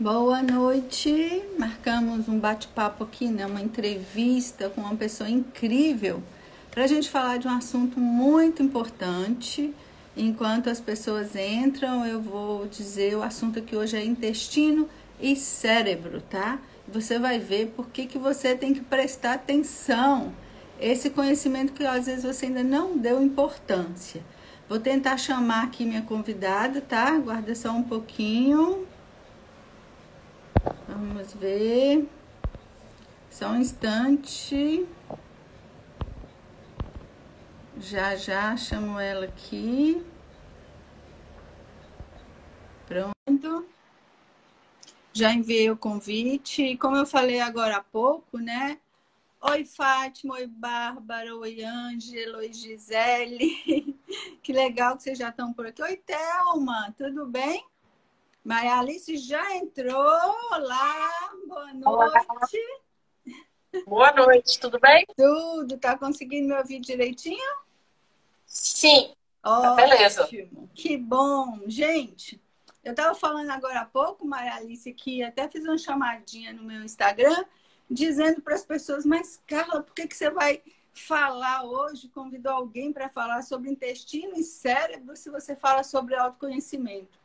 Boa noite. Marcamos um bate-papo aqui, né? Uma entrevista com uma pessoa incrível para a gente falar de um assunto muito importante. Enquanto as pessoas entram, eu vou dizer o assunto aqui hoje é intestino e cérebro, tá? Você vai ver por que você tem que prestar atenção. Esse conhecimento que às vezes você ainda não deu importância. Vou tentar chamar aqui minha convidada, tá? Aguarda só um pouquinho. Vamos ver. Só um instante. Já chamo ela aqui. Pronto. Já enviei o convite. E como eu falei agora há pouco, né? Oi, Fátima. Oi, Bárbara. Oi, Ângela. Oi, Gisele. Que legal que vocês já estão por aqui. Oi, Thelma. Tudo bem? Maria Alice já entrou. Olá, boa noite. Olá. Boa noite, tudo bem? Tudo. Tá conseguindo me ouvir direitinho? Sim, tá Ótimo. beleza. Que bom. Gente, eu estava falando agora há pouco, Maria Alice, que até fiz uma chamadinha no meu Instagram, dizendo para as pessoas, mas Carla, por que você vai falar hoje, convidou alguém para falar sobre intestino e cérebro se você fala sobre autoconhecimento?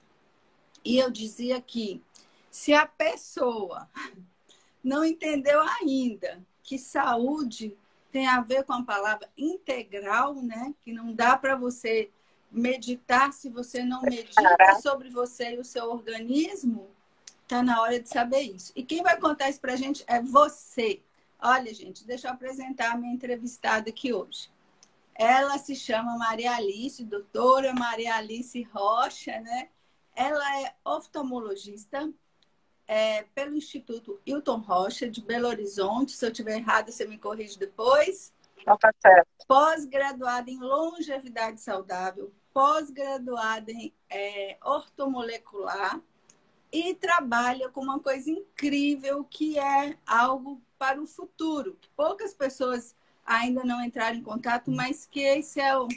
E eu dizia que se a pessoa não entendeu ainda que saúde tem a ver com a palavra integral, né? Que não dá para você meditar se você não medita sobre você e o seu organismo, tá na hora de saber isso. E quem vai contar isso para a gente é você. Olha, gente, deixa eu apresentar a minha entrevistada aqui hoje. Ela se chama Maria Alice, doutora Maria Alice Rocha, né? Ela é oftalmologista pelo Instituto Hilton Rocha, de Belo Horizonte. Se eu estiver errada, você me corrige depois. Não tá certo. Pós-graduada em longevidade saudável, pós-graduada em ortomolecular e trabalha com uma coisa incrível que é algo para o futuro. Poucas pessoas ainda não entraram em contato, mas que esse é o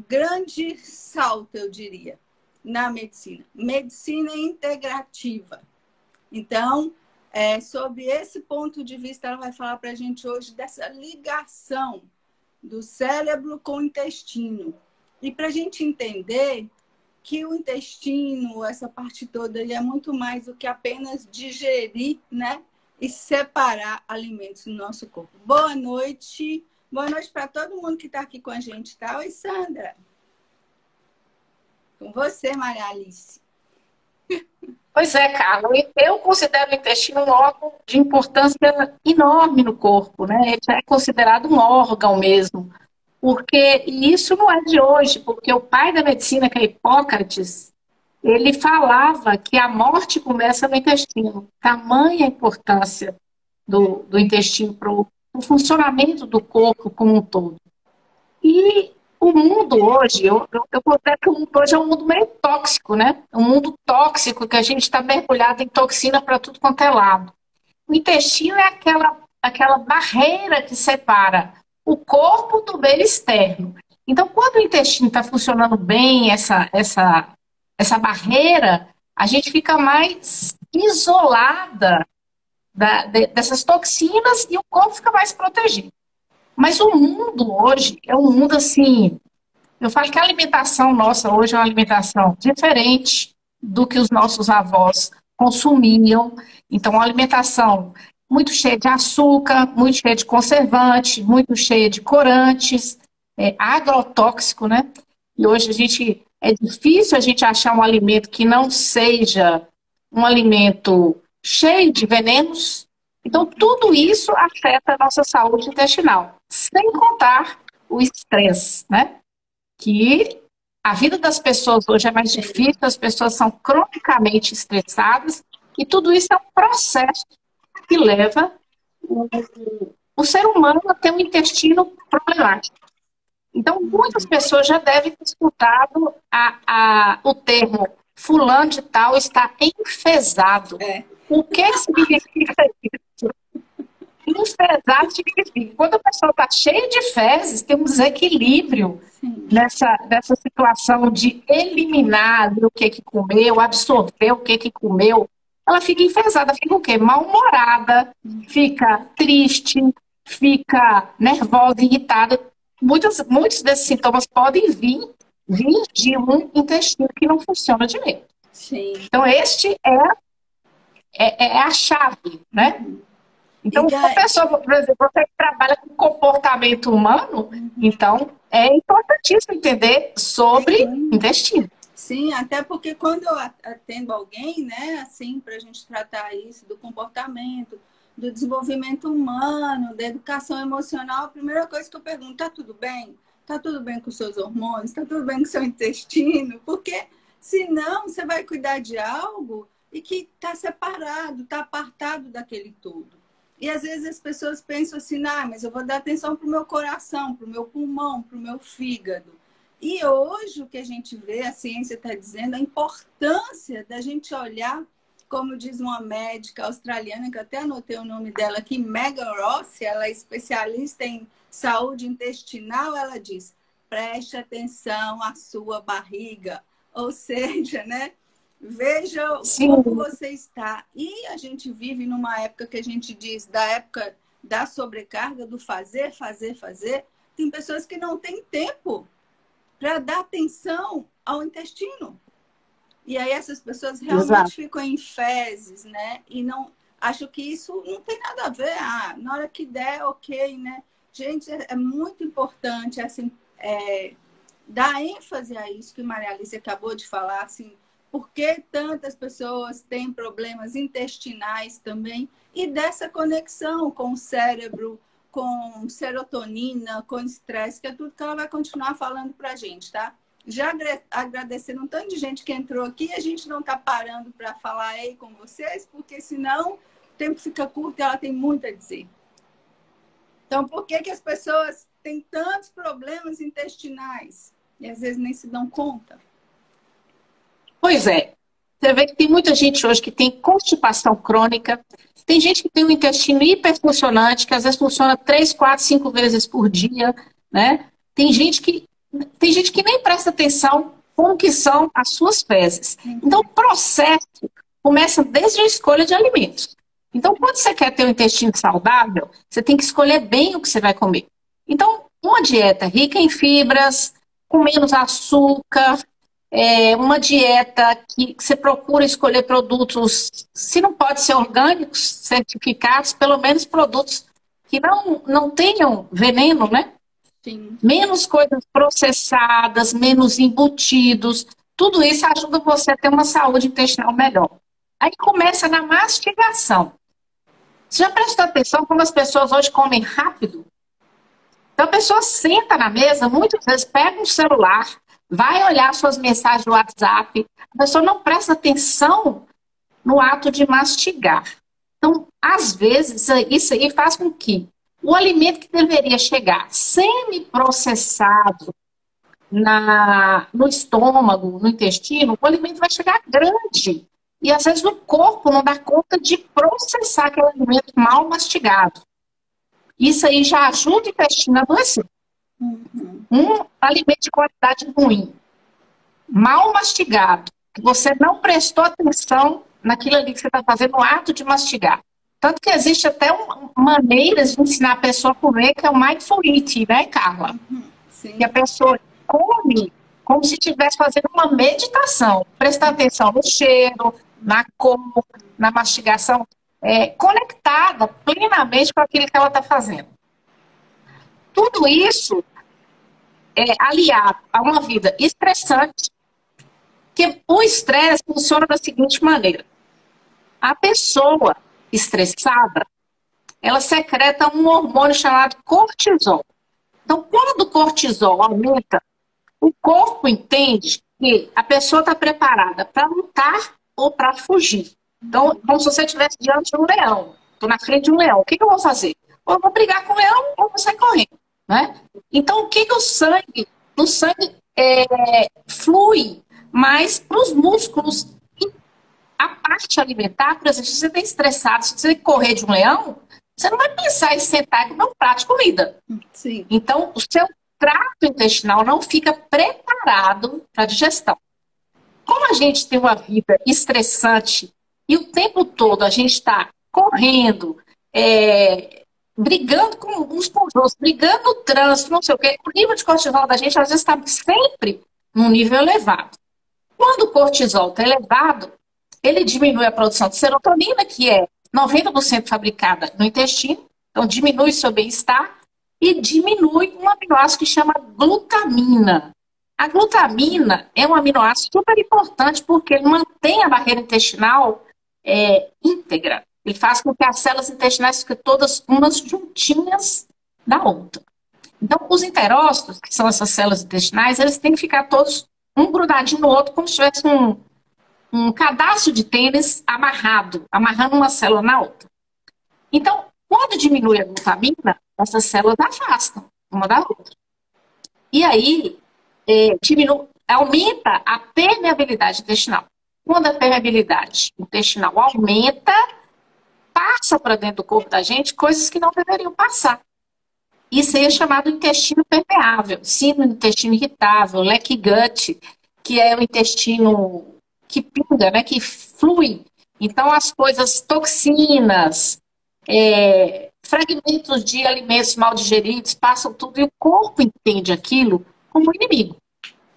grande salto, eu diria, na medicina. Medicina integrativa. Então, sobre esse ponto de vista, ela vai falar para a gente hoje dessa ligação do cérebro com o intestino. E para a gente entender que o intestino, essa parte toda, ele é muito mais do que apenas digerir, né? E separar alimentos no nosso corpo. Boa noite. Boa noite para todo mundo que está aqui com a gente, tá? Oi, Sandra. Com você, Maria Alice. Pois é, Carla, eu considero o intestino um órgão de importância enorme no corpo, né? Ele é considerado um órgão mesmo, porque e isso não é de hoje, porque o pai da medicina, que é Hipócrates, ele falava que a morte começa no intestino. Tamanha a importância do intestino para o funcionamento do corpo como um todo. E o mundo hoje, eu considero que o mundo hoje é um mundo meio tóxico, né? Um mundo tóxico que a gente está mergulhado em toxina para tudo quanto é lado. O intestino é aquela barreira que separa o corpo do meio externo. Então, quando o intestino está funcionando bem, essa barreira, a gente fica mais isolada dessas toxinas e o corpo fica mais protegido. Mas o mundo hoje é um mundo assim. Eu falo que a alimentação nossa hoje é uma alimentação diferente do que os nossos avós consumiam. Então, uma alimentação muito cheia de açúcar, muito cheia de conservante, muito cheia de corantes, agrotóxico, né? E hoje é difícil a gente achar um alimento que não seja um alimento cheio de venenos. Então, tudo isso afeta a nossa saúde intestinal. Sem contar o estresse, né? Que a vida das pessoas hoje é mais difícil, as pessoas são cronicamente estressadas, e tudo isso é um processo que leva o ser humano a ter um intestino problemático. Então, muitas pessoas já devem ter escutado o termo fulano de tal está enfesado. O que significa isso? Enfesado significa quando a pessoa está cheia de fezes, tem um desequilíbrio nessa situação de eliminar o que comeu, absorver o que comeu. ela fica enfesada, fica o quê? Mal-humorada, fica triste, fica nervosa, irritada. Muitos desses sintomas podem vir de um intestino que não funciona direito. Sim. Então, este é a chave, né? Então, se a pessoa, por exemplo, você que trabalha com comportamento humano, então é importantíssimo entender sobre intestino. Sim, até porque quando eu atendo alguém, né, assim, para a gente tratar isso do comportamento, do desenvolvimento humano, da educação emocional, a primeira coisa que eu pergunto, tá tudo bem? Tá tudo bem com os seus hormônios? Tá tudo bem com o seu intestino? Porque senão você vai cuidar de algo e que está separado, está apartado daquele todo. E às vezes as pessoas pensam assim, mas eu vou dar atenção para o meu coração, para o meu pulmão, para o meu fígado. E hoje o que a gente vê, a ciência está dizendo, a importância da gente olhar, como diz uma médica australiana, que eu até anotei o nome dela aqui, Megan Ross, ela é especialista em saúde intestinal, ela diz, preste atenção à sua barriga. Ou seja, né? Veja como você está. E a gente vive numa época que a gente diz, da época da sobrecarga, do fazer, fazer, fazer. Tem pessoas que não têm tempo para dar atenção ao intestino. E aí essas pessoas realmente ficam em fezes, né? E não acho que isso não tem nada a ver. Na hora que der, ok, né? Gente, é muito importante assim, dar ênfase a isso que Maria Alice acabou de falar, assim, por que tantas pessoas têm problemas intestinais também, e dessa conexão com o cérebro, com serotonina, com estresse, que é tudo que ela vai continuar falando para a gente, tá? Já agradecendo um tanto de gente que entrou aqui, a gente não está parando para falar aí com vocês, porque senão o tempo fica curto e ela tem muito a dizer. Então, por que as pessoas têm tantos problemas intestinais e às vezes nem se dão conta? Pois é. Você vê que tem muita gente hoje que tem constipação crônica, tem gente que tem um intestino hiperfuncionante, que às vezes funciona 3, 4, 5 vezes por dia, né? Tem gente que nem presta atenção como que são as suas fezes. Então, o processo começa desde a escolha de alimentos. Então, quando você quer ter um intestino saudável, você tem que escolher bem o que você vai comer. Então, uma dieta rica em fibras, com menos açúcar, uma dieta que você procura escolher produtos, se não pode ser orgânicos, certificados, pelo menos produtos que não tenham veneno, né? Sim. Menos coisas processadas, menos embutidos, tudo isso ajuda você a ter uma saúde intestinal melhor. Aí começa na mastigação. Você já prestou atenção como as pessoas hoje comem rápido? Então a pessoa senta na mesa, muitas vezes pega um celular, vai olhar suas mensagens do WhatsApp, a pessoa não presta atenção no ato de mastigar. Então, às vezes, isso aí faz com que o alimento que deveria chegar semi-processado no estômago, no intestino, o alimento vai chegar grande. E às vezes o corpo não dá conta de processar aquele alimento mal mastigado. Isso aí já ajuda o intestino a adoecer. Um alimento de qualidade ruim, mal mastigado, que você não prestou atenção naquilo ali que você está fazendo, no ato de mastigar. Tanto que existe até maneiras de ensinar a pessoa a comer, que é o mindful eating, né, Carla? Sim. Que a pessoa come como se estivesse fazendo uma meditação, prestar atenção no cheiro, na cor, na mastigação, conectada plenamente com aquilo que ela está fazendo. Tudo isso aliado a uma vida estressante, que o estresse funciona da seguinte maneira. A pessoa estressada, ela secreta um hormônio chamado cortisol. Então, quando o cortisol aumenta, o corpo entende que a pessoa está preparada para lutar ou para fugir. Então, como se você estivesse diante de um leão. Estou na frente de um leão. O que eu vou fazer? Ou eu vou brigar com o leão ou vou sair correndo. Né? Então, o que o sangue flui mais para os músculos. A parte alimentar, por exemplo, se você está estressado, se você correr de um leão, você não vai pensar em sentar e comer um prato de comida. Sim. Então, o seu trato intestinal não fica preparado para a digestão. Como a gente tem uma vida estressante e o tempo todo a gente está correndo, brigando com uns com os outros, brigando no trânsito, não sei o quê, o nível de cortisol da gente às vezes está sempre num nível elevado. Quando o cortisol está elevado, ele diminui a produção de serotonina, que é 90% fabricada no intestino, então diminui seu bem-estar e diminui um aminoácido que chama glutamina. A glutamina é um aminoácido super importante porque ele mantém a barreira intestinal íntegra. Ele faz com que as células intestinais fiquem todas umas juntinhas da outra. Então, os enterócitos, que são essas células intestinais, eles têm que ficar todos um grudadinho no outro, como se tivesse um cadastro de tênis amarrando uma célula na outra. Então, quando diminui a glutamina, essas células afastam uma da outra. E aí, aumenta a permeabilidade intestinal. Quando a permeabilidade intestinal aumenta, passa para dentro do corpo da gente coisas que não deveriam passar. Isso aí é chamado intestino permeável, síndrome do intestino irritável, leaky gut, que é o intestino que pinga, né, que flui. Então, as coisas, toxinas, fragmentos de alimentos mal digeridos, passam tudo e o corpo entende aquilo como inimigo.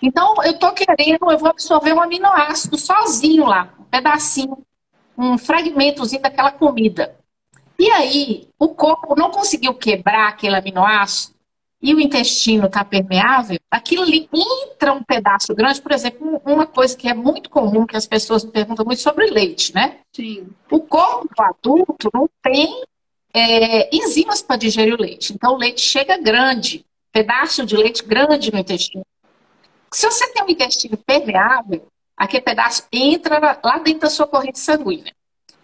Então, eu vou absorver um aminoácido sozinho lá, um pedacinho, um fragmentozinho daquela comida. E aí, o corpo não conseguiu quebrar aquele aminoácido e o intestino está permeável, aquilo ali entra um pedaço grande. Por exemplo, uma coisa que é muito comum, que as pessoas me perguntam muito sobre leite, né? Sim. O corpo do adulto não tem enzimas para digerir o leite. Então, o leite chega grande, pedaço de leite grande no intestino. Se você tem um intestino permeável, aquele pedaço entra lá dentro da sua corrente sanguínea.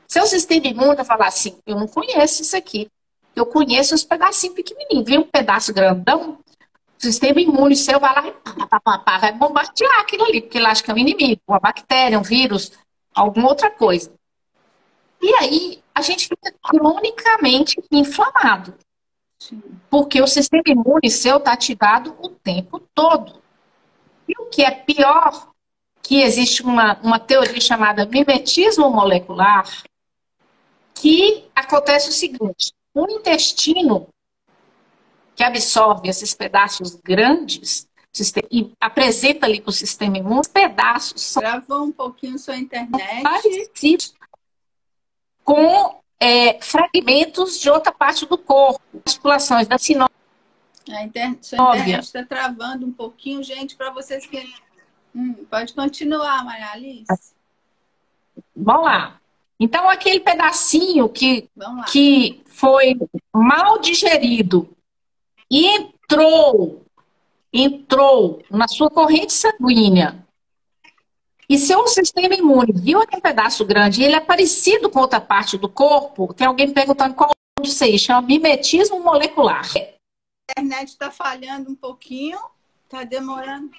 Seu sistema imune vai falar assim, eu não conheço isso aqui. Eu conheço os pedacinhos pequenininhos. Vem um pedaço grandão, o sistema imune seu vai lá e vai bombardear aquilo ali, porque ele acha que é um inimigo, uma bactéria, um vírus, alguma outra coisa. E aí, a gente fica cronicamente inflamado. Sim. Porque o sistema imune seu está ativado o tempo todo. E o que é pior, que existe uma teoria chamada mimetismo molecular, que acontece o seguinte, o intestino que absorve esses pedaços grandes e apresenta ali para o sistema imune, os pedaços são Travou um pouquinho sua internet. parecidos com fragmentos de outra parte do corpo, articulações da sinóvia. Sua internet está travando um pouquinho, gente, para vocês que... pode continuar, Maria Alice. Vamos lá. Então, aquele pedacinho que foi mal digerido e entrou na sua corrente sanguínea, e seu sistema imune viu aquele pedaço grande e ele é parecido com outra parte do corpo, tem alguém perguntando qual é isso aí, chama mimetismo molecular. A internet está falhando um pouquinho, está demorando.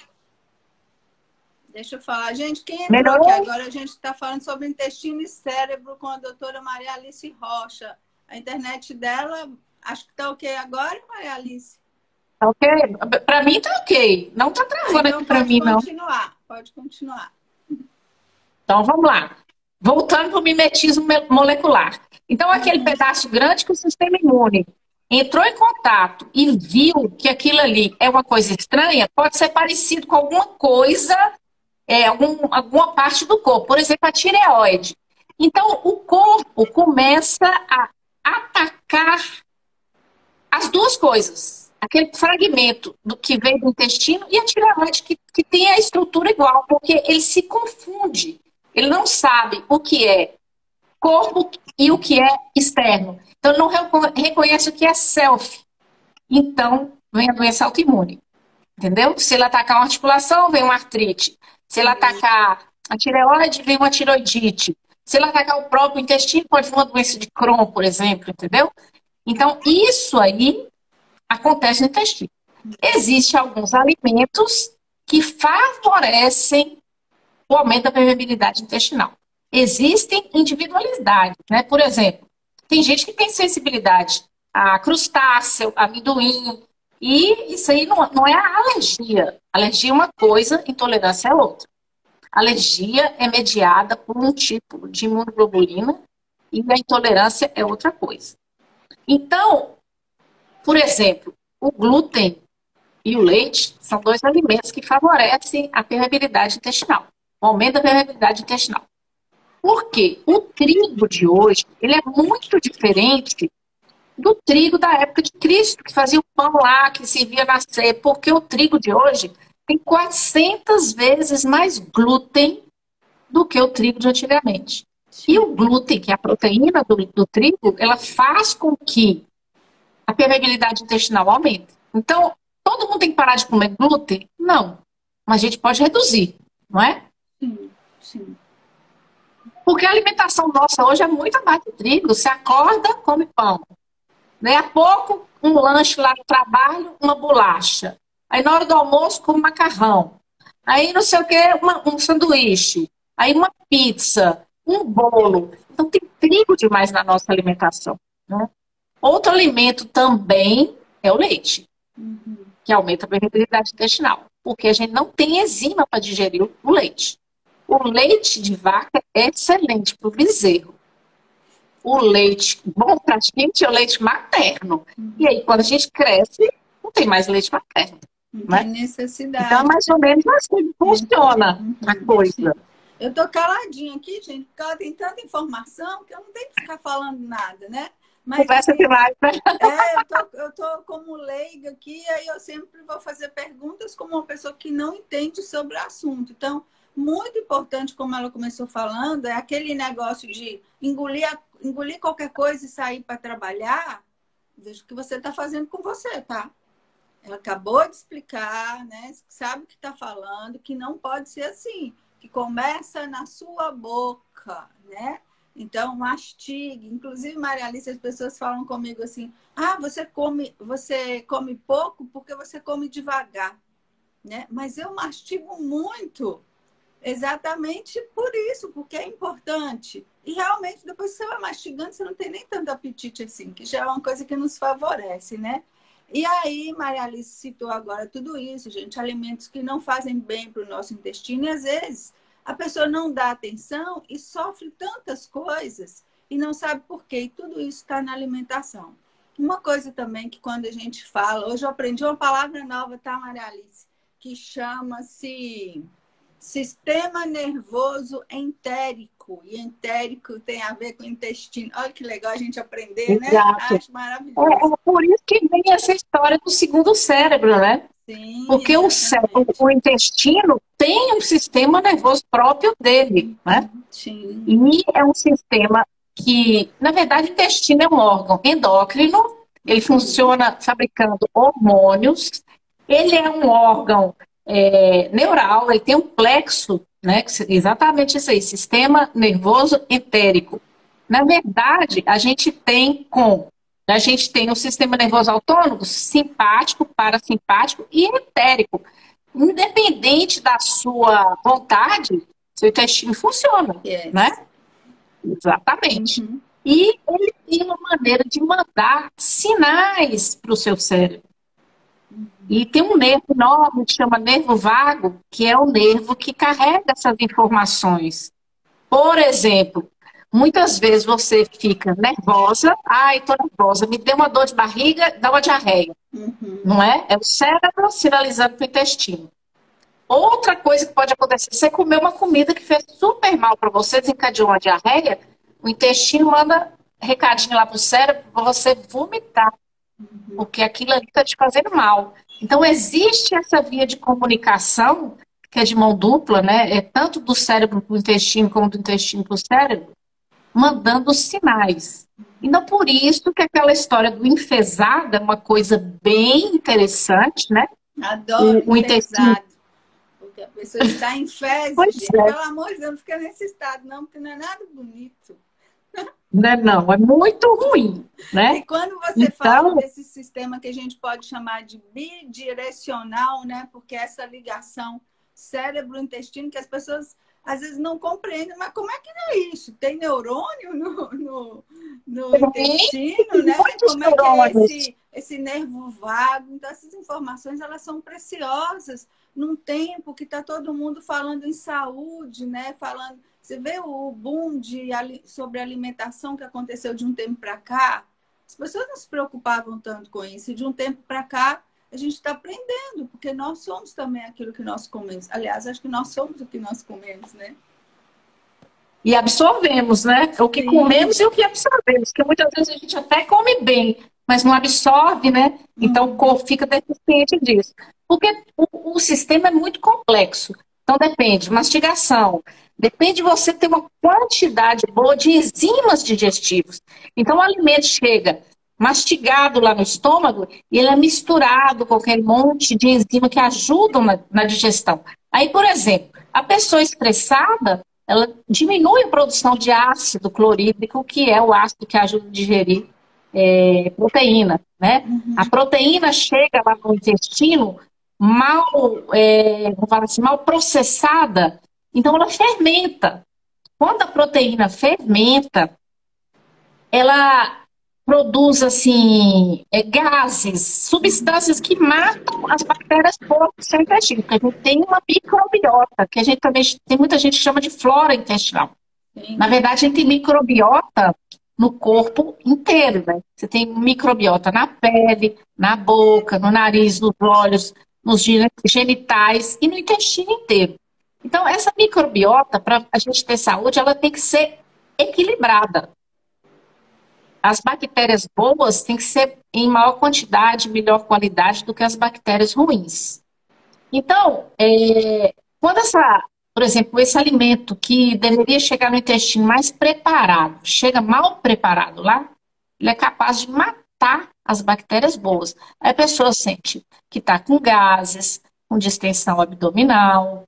Deixa eu falar. Gente, quem entrou aqui agora, a gente está falando sobre intestino e cérebro com a doutora Maria Alice Rocha. A internet dela, acho que está ok agora, Maria Alice? Tá ok? Para mim tá ok. Não tá travando aqui para mim, não. Pode continuar. Então, vamos lá. Voltando para o mimetismo molecular. Então, aquele pedaço grande que o sistema imune entrou em contato e viu que aquilo ali é uma coisa estranha, pode ser parecido com alguma coisa, alguma parte do corpo. Por exemplo, a tireoide. Então, o corpo começa a atacar as duas coisas. Aquele fragmento do que vem do intestino e a tireoide que tem a estrutura igual, porque ele se confunde. Ele não sabe o que é corpo e o que é externo. Então, ele não reconhece o que é self. Então, vem a doença autoimune. Entendeu? Se ele atacar uma articulação, vem uma artrite. Se ele atacar a tireoide, vem uma tiroidite. Se ele atacar o próprio intestino, pode vir uma doença de Crohn, por exemplo. Entendeu? Então, isso aí acontece no intestino. Existem alguns alimentos que favorecem o aumento da permeabilidade intestinal. Existem individualidades, né? Por exemplo, tem gente que tem sensibilidade a crustáceo, amendoim, e isso aí não é a alergia. Alergia é uma coisa, intolerância é outra. A alergia é mediada por um tipo de imunoglobulina e a intolerância é outra coisa. Então, por exemplo, o glúten e o leite são dois alimentos que favorecem a permeabilidade intestinal, o aumento da permeabilidade intestinal. Por quê? O trigo de hoje, ele é muito diferente do trigo da época de Cristo, que fazia o pão lá, que servia na ceia, porque o trigo de hoje tem 400 vezes mais glúten do que o trigo de antigamente. E o glúten, que é a proteína do trigo, ela faz com que a permeabilidade intestinal aumente. Então, todo mundo tem que parar de comer glúten? Não. Mas a gente pode reduzir, não é? Sim, sim. Porque a alimentação nossa hoje é muito abaixo de trigo. Você acorda, come pão. Daí a pouco, um lanche lá no trabalho, uma bolacha. Aí na hora do almoço, come macarrão. Aí não sei o que, um sanduíche. Aí uma pizza, um bolo. Então tem trigo demais na nossa alimentação, né? Outro alimento também é o leite, que aumenta a permeabilidade intestinal. Porque a gente não tem enzima para digerir o leite. O leite de vaca é excelente para o bezerro. O leite bom para a gente é o leite materno. E aí, quando a gente cresce, não tem mais leite materno. Não né? tem necessidade. Então, mais ou menos assim funciona a coisa. Sim. Eu tô caladinha aqui, gente, porque ela tem tanta informação que eu não tenho que ficar falando nada, né? Mas, conversa demais, né? eu tô como leiga aqui, aí eu sempre vou fazer perguntas como uma pessoa que não entende sobre o assunto. Então, muito importante, como ela começou falando, é aquele negócio de engolir qualquer coisa e sair para trabalhar. Veja o que você está fazendo com você, tá? Ela acabou de explicar, né? Sabe o que está falando, que não pode ser assim, que começa na sua boca, né? Então, mastigue. Inclusive, Maria Alice, as pessoas falam comigo assim: ah, você come pouco porque você come devagar, né? Mas eu mastigo muito, exatamente por isso, porque é importante. E realmente, depois que você vai mastigando, você não tem nem tanto apetite assim, que já é uma coisa que nos favorece, né? E aí, Maria Alice citou agora tudo isso, gente, alimentos que não fazem bem para o nosso intestino, e às vezes a pessoa não dá atenção e sofre tantas coisas e não sabe por quê. E tudo isso está na alimentação. Uma coisa também que quando a gente fala, hoje eu aprendi uma palavra nova, tá, Maria Alice? Que chama-se sistema nervoso entérico. E entérico tem a ver com intestino. Olha que legal a gente aprender, né? Exato. Acho maravilhoso. É por isso que vem essa história do segundo cérebro, né? Sim, porque o intestino tem um sistema nervoso próprio dele, né? Sim. E é um sistema que, na verdade, o intestino é um órgão endócrino, ele funciona fabricando hormônios, ele é um órgão neural, ele tem um plexo, né? Exatamente isso aí, sistema nervoso entérico. Na verdade, a gente tem o sistema nervoso autônomo, simpático, parasimpático e entérico. Independente da sua vontade, seu intestino funciona, né? Exatamente. Uhum. E ele tem uma maneira de mandar sinais para o seu cérebro. E tem um nervo enorme que chama nervo vago, que é o nervo que carrega essas informações. Por exemplo, muitas vezes você fica nervosa, estou nervosa, me deu uma dor de barriga, dá uma diarreia. Uhum. Não é? É o cérebro sinalizando para o intestino. Outra coisa que pode acontecer, você comeu uma comida que fez super mal para você, desencadeou uma diarreia, o intestino manda recadinho lá para o cérebro para você vomitar, porque aquilo ali está te fazendo mal. Então, existe essa via de comunicação, que é de mão dupla, né? É tanto do cérebro para o intestino, como do intestino para o cérebro, mandando sinais. Então, por isso que aquela história do enfesado é uma coisa bem interessante, né? Adoro o intestino. Porque a pessoa está em fezes, gente. Pelo amor de Deus, não fica nesse estado, não, porque não é nada bonito. Não, é muito ruim, né? E quando você fala desse sistema que a gente pode chamar de bidirecional, né? Porque essa ligação cérebro-intestino que as pessoas às vezes não compreendem, mas como é que não é isso? Tem neurônio no intestino, né? Como é que é esse nervo vago? Então, essas informações, elas são preciosas num tempo que está todo mundo falando em saúde, né? Falando, você vê o boom sobre alimentação que aconteceu de um tempo para cá? As pessoas não se preocupavam tanto com isso. E de um tempo para cá, a gente está aprendendo, porque nós somos também aquilo que nós comemos. Aliás, acho que nós somos o que nós comemos, né? E absorvemos, né? O que comemos e o que absorvemos, porque muitas vezes a gente até come bem, mas não absorve, né? Então o corpo fica deficiente disso. Porque o sistema é muito complexo. Então depende, mastigação, depende de você ter uma quantidade boa de enzimas digestivos. Então o alimento chega mastigado lá no estômago e ele é misturado com aquele monte de enzima que ajudam na digestão. Aí, por exemplo, a pessoa estressada, ela diminui a produção de ácido clorídrico, que é o ácido que ajuda a digerir proteína, né? A proteína chega lá no intestino vamos falar assim, mal processada, então ela fermenta. Quando a proteína fermenta, ela produz assim, gases, substâncias que matam as bactérias boas do seu intestino, porque a gente tem uma microbiota, que a gente também tem muita gente que chama de flora intestinal. Sim. Na verdade, a gente tem microbiota no corpo inteiro, né? Você tem microbiota na pele, na boca, no nariz, nos olhos, nos genitais e no intestino inteiro. Então, essa microbiota, para a gente ter saúde, ela tem que ser equilibrada. As bactérias boas têm que ser em maior quantidade, melhor qualidade do que as bactérias ruins. Então, quando por exemplo, esse alimento que deveria chegar no intestino mais preparado, chega mal preparado lá, ele é capaz de matar as bactérias boas. Aí a pessoa sente que está com gases, com distensão abdominal,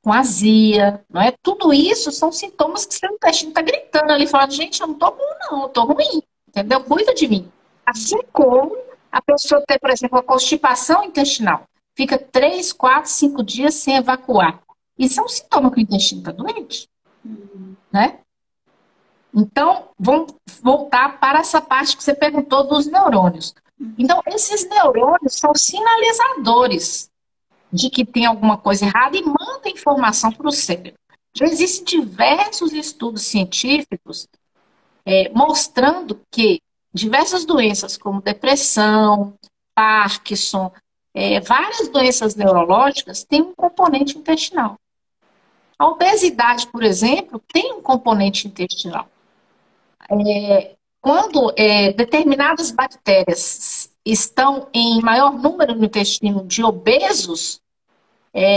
com azia, não é? Tudo isso são sintomas que seu intestino está gritando ali, falando, gente, eu não estou bom não, eu estou ruim. Entendeu? Cuida de mim. Assim como a pessoa tem, por exemplo, a constipação intestinal. Fica 3, 4, 5 dias sem evacuar. Isso é um sintoma que o intestino está doente. Né? Então, vamos voltar para essa parte que você perguntou dos neurônios. Então, esses neurônios são sinalizadores de que tem alguma coisa errada e mandam informação para o cérebro. Já existem diversos estudos científicos mostrando que diversas doenças como depressão, Parkinson, várias doenças neurológicas têm um componente intestinal. A obesidade, por exemplo, tem um componente intestinal. Quando determinadas bactérias estão em maior número no intestino de obesos,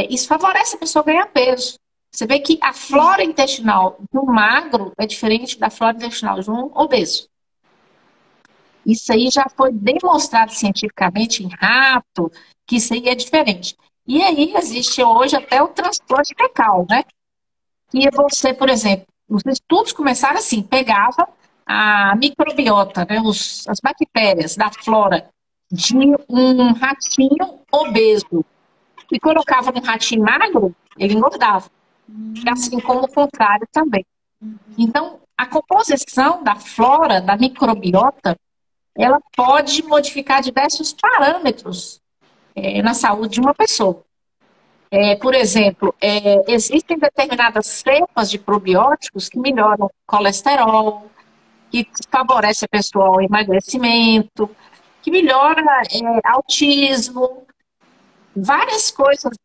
isso favorece a pessoa ganhar peso. Você vê que a flora intestinal de um magro é diferente da flora intestinal de um obeso. Isso aí já foi demonstrado cientificamente em rato, que isso aí é diferente. E aí existe hoje até o transplante fecal, né? E você, por exemplo, os estudos começaram assim, pegava a microbiota, né, as bactérias da flora de um ratinho obeso e colocava no ratinho magro, ele engordava. Assim como o contrário também. Então, a composição da flora, da microbiota, ela pode modificar diversos parâmetros na saúde de uma pessoa. Por exemplo, existem determinadas cepas de probióticos que melhoram o colesterol, que favorecem a pessoa ao emagrecimento, que melhora autismo, várias coisas,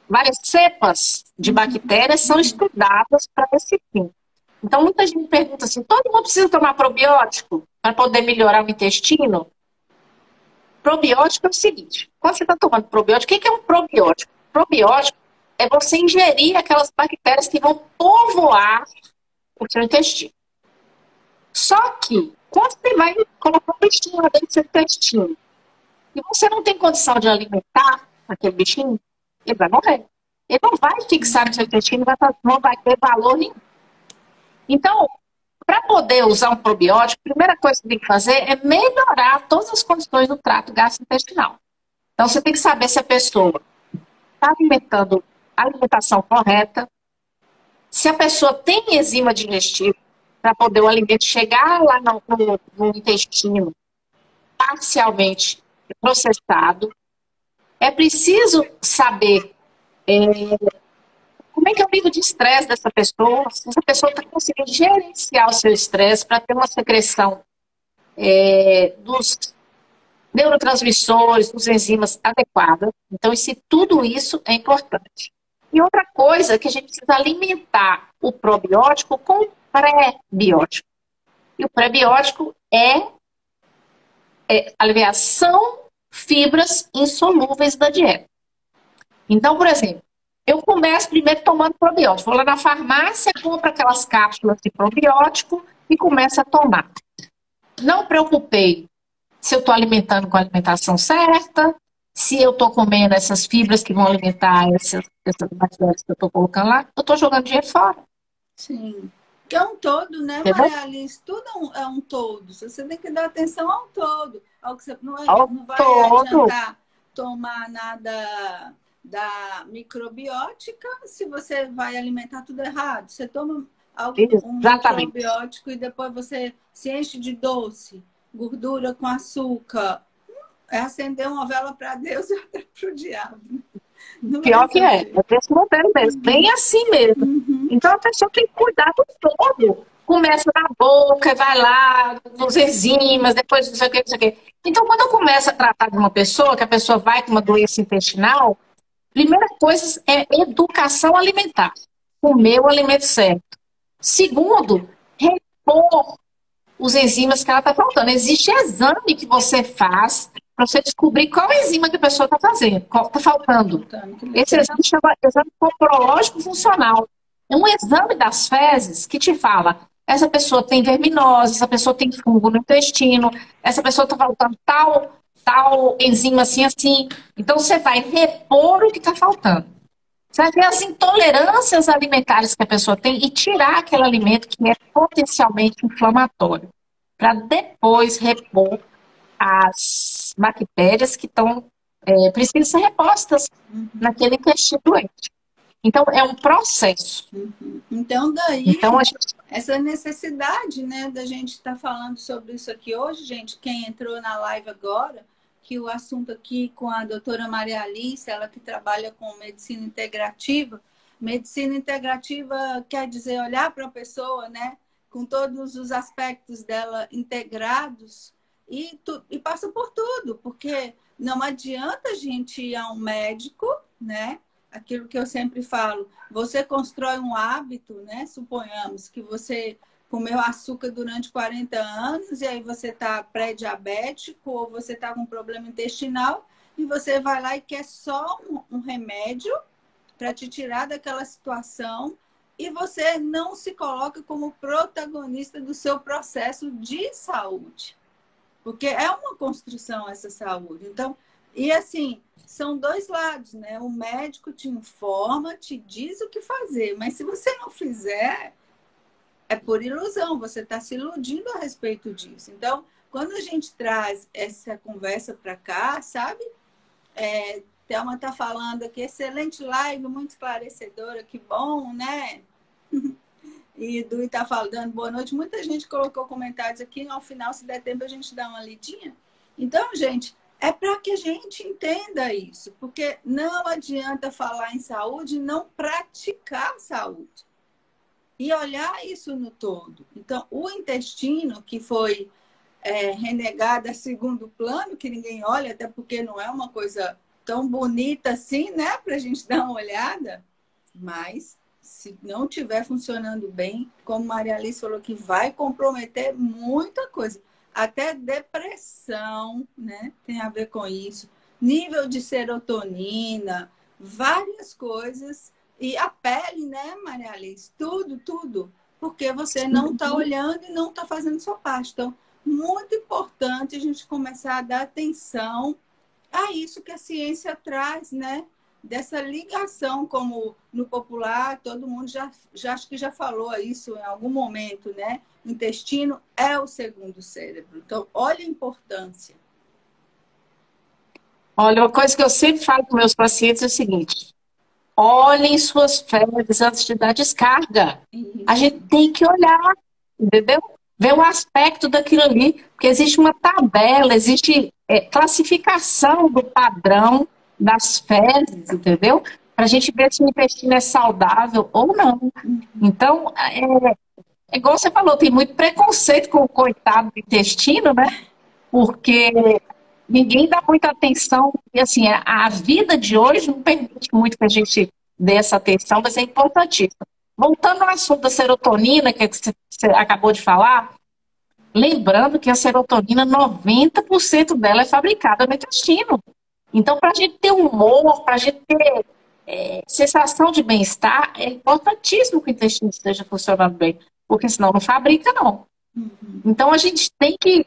várias cepas de bactérias são estudadas para esse fim. Então, muita gente pergunta assim, todo mundo precisa tomar probiótico para poder melhorar o intestino? Probiótico é o seguinte, quando você está tomando probiótico, o que é um probiótico? Probiótico é você ingerir aquelas bactérias que vão povoar o seu intestino. Só que, quando você vai colocar um bichinho lá dentro do seu intestino, e você não tem condição de alimentar aquele bichinho, ele vai morrer. Ele não vai fixar no seu intestino, não vai ter valor nenhum. Então, para poder usar um probiótico, a primeira coisa que você tem que fazer é melhorar todas as condições do trato gastrointestinal. Então, você tem que saber se a pessoa está alimentando a alimentação correta, se a pessoa tem enzima digestiva, para poder o alimento chegar lá no intestino parcialmente processado, É preciso saber como é que é o nível de estresse dessa pessoa, se essa pessoa está conseguindo gerenciar o seu estresse para ter uma secreção dos neurotransmissores, dos enzimas adequadas. Então, tudo isso é importante. E outra coisa é que a gente precisa alimentar o probiótico com pré-biótico. E o pré-biótico são fibras insolúveis da dieta. Então, por exemplo, eu começo primeiro tomando probiótico. Vou lá na farmácia, compro aquelas cápsulas de probiótico e começo a tomar. Não preocupei se eu estou alimentando com a alimentação certa, se eu estou comendo essas fibras que vão alimentar essas bactérias que eu estou colocando lá, eu estou jogando dinheiro fora. Sim. Que é um todo, né, Maria Alice? Tudo é um todo. Você tem que dar atenção ao todo. Ao que você não vai adiantar tomar nada da microbiótica se você vai alimentar tudo errado. Você toma um microbiótico e depois você se enche de doce, gordura com açúcar. É acender uma vela para Deus e outra para o diabo. Pior que é desse modelo mesmo, bem assim mesmo. Então a pessoa tem que cuidar do todo. Começa na boca, vai lá, nos enzimas, depois não sei o que, não sei o que. Então, quando eu começo a tratar de uma pessoa, que a pessoa vai com uma doença intestinal, primeira coisa é educação alimentar. Comer o alimento certo. Segundo, repor os enzimas que ela está faltando. Existe exame que você faz para você descobrir qual enzima que a pessoa está fazendo, qual está faltando. Esse exame chama exame coprológico funcional. É um exame das fezes que te fala, essa pessoa tem verminose, essa pessoa tem fungo no intestino, essa pessoa está faltando tal enzima assim, assim. Então você vai repor o que está faltando. Você vai ver as intolerâncias alimentares que a pessoa tem e tirar aquele alimento que é potencialmente inflamatório, para depois repor as bactérias que precisam ser repostas naquele intestino doente. Então, é um processo. Então, daí, essa necessidade, né, da gente estar falando sobre isso aqui hoje, gente, quem entrou na live agora, que o assunto aqui com a doutora Maria Alice, ela que trabalha com medicina integrativa. Medicina integrativa quer dizer olhar para a pessoa, né, com todos os aspectos dela integrados e passa por tudo, porque não adianta a gente ir a um médico, né? Aquilo que eu sempre falo, você constrói um hábito, né? Suponhamos que você comeu açúcar durante 40 anos e aí você está pré-diabético ou você está com problema intestinal e você vai lá e quer só um remédio para te tirar daquela situação e você não se coloca como protagonista do seu processo de saúde. Porque é uma construção essa saúde. Então, e assim, são dois lados, né? O médico te informa, te diz o que fazer, mas se você não fizer, é por ilusão, você está se iludindo a respeito disso. Então, quando a gente traz essa conversa para cá, sabe? Thelma está falando aqui, excelente live, muito esclarecedora, que bom, né? E Dui está falando boa noite. Muita gente colocou comentários aqui, ao final, se der tempo, a gente dá uma lidinha. Então, gente, é para que a gente entenda isso, porque não adianta falar em saúde e não praticar saúde. E olhar isso no todo. Então, o intestino, que foi renegado a segundo plano, que ninguém olha, até porque não é uma coisa tão bonita assim, né? Para a gente dar uma olhada. Mas, se não estiver funcionando bem, como Maria Alice falou, que vai comprometer muita coisa. Até depressão, né? Tem a ver com isso. Nível de serotonina, várias coisas. E a pele, né, Maria Alice? Tudo, tudo. Porque você não está olhando e não está fazendo sua parte. Então, muito importante a gente começar a dar atenção a isso que a ciência traz, né? Dessa ligação, como no popular, todo mundo já acho que já falou isso em algum momento, né? O intestino é o segundo cérebro. Então, olha a importância. Olha, uma coisa que eu sempre falo com meus pacientes é o seguinte: olhem suas fezes antes de dar descarga. Isso. A gente tem que olhar, entendeu? Ver o aspecto daquilo ali, porque existe uma tabela, existe classificação do padrão das fezes, entendeu? Para a gente ver se o intestino é saudável ou não. Então, é igual você falou, tem muito preconceito com o coitado do intestino, né? Porque ninguém dá muita atenção. E assim, a vida de hoje não permite muito que a gente dê essa atenção, mas é importantíssimo. Voltando ao assunto da serotonina, que você acabou de falar, lembrando que a serotonina, 90% dela é fabricada no intestino. Então, para a gente ter humor, para a gente ter sensação de bem-estar, é importantíssimo que o intestino esteja funcionando bem, porque senão não fabrica, não. Então, a gente tem que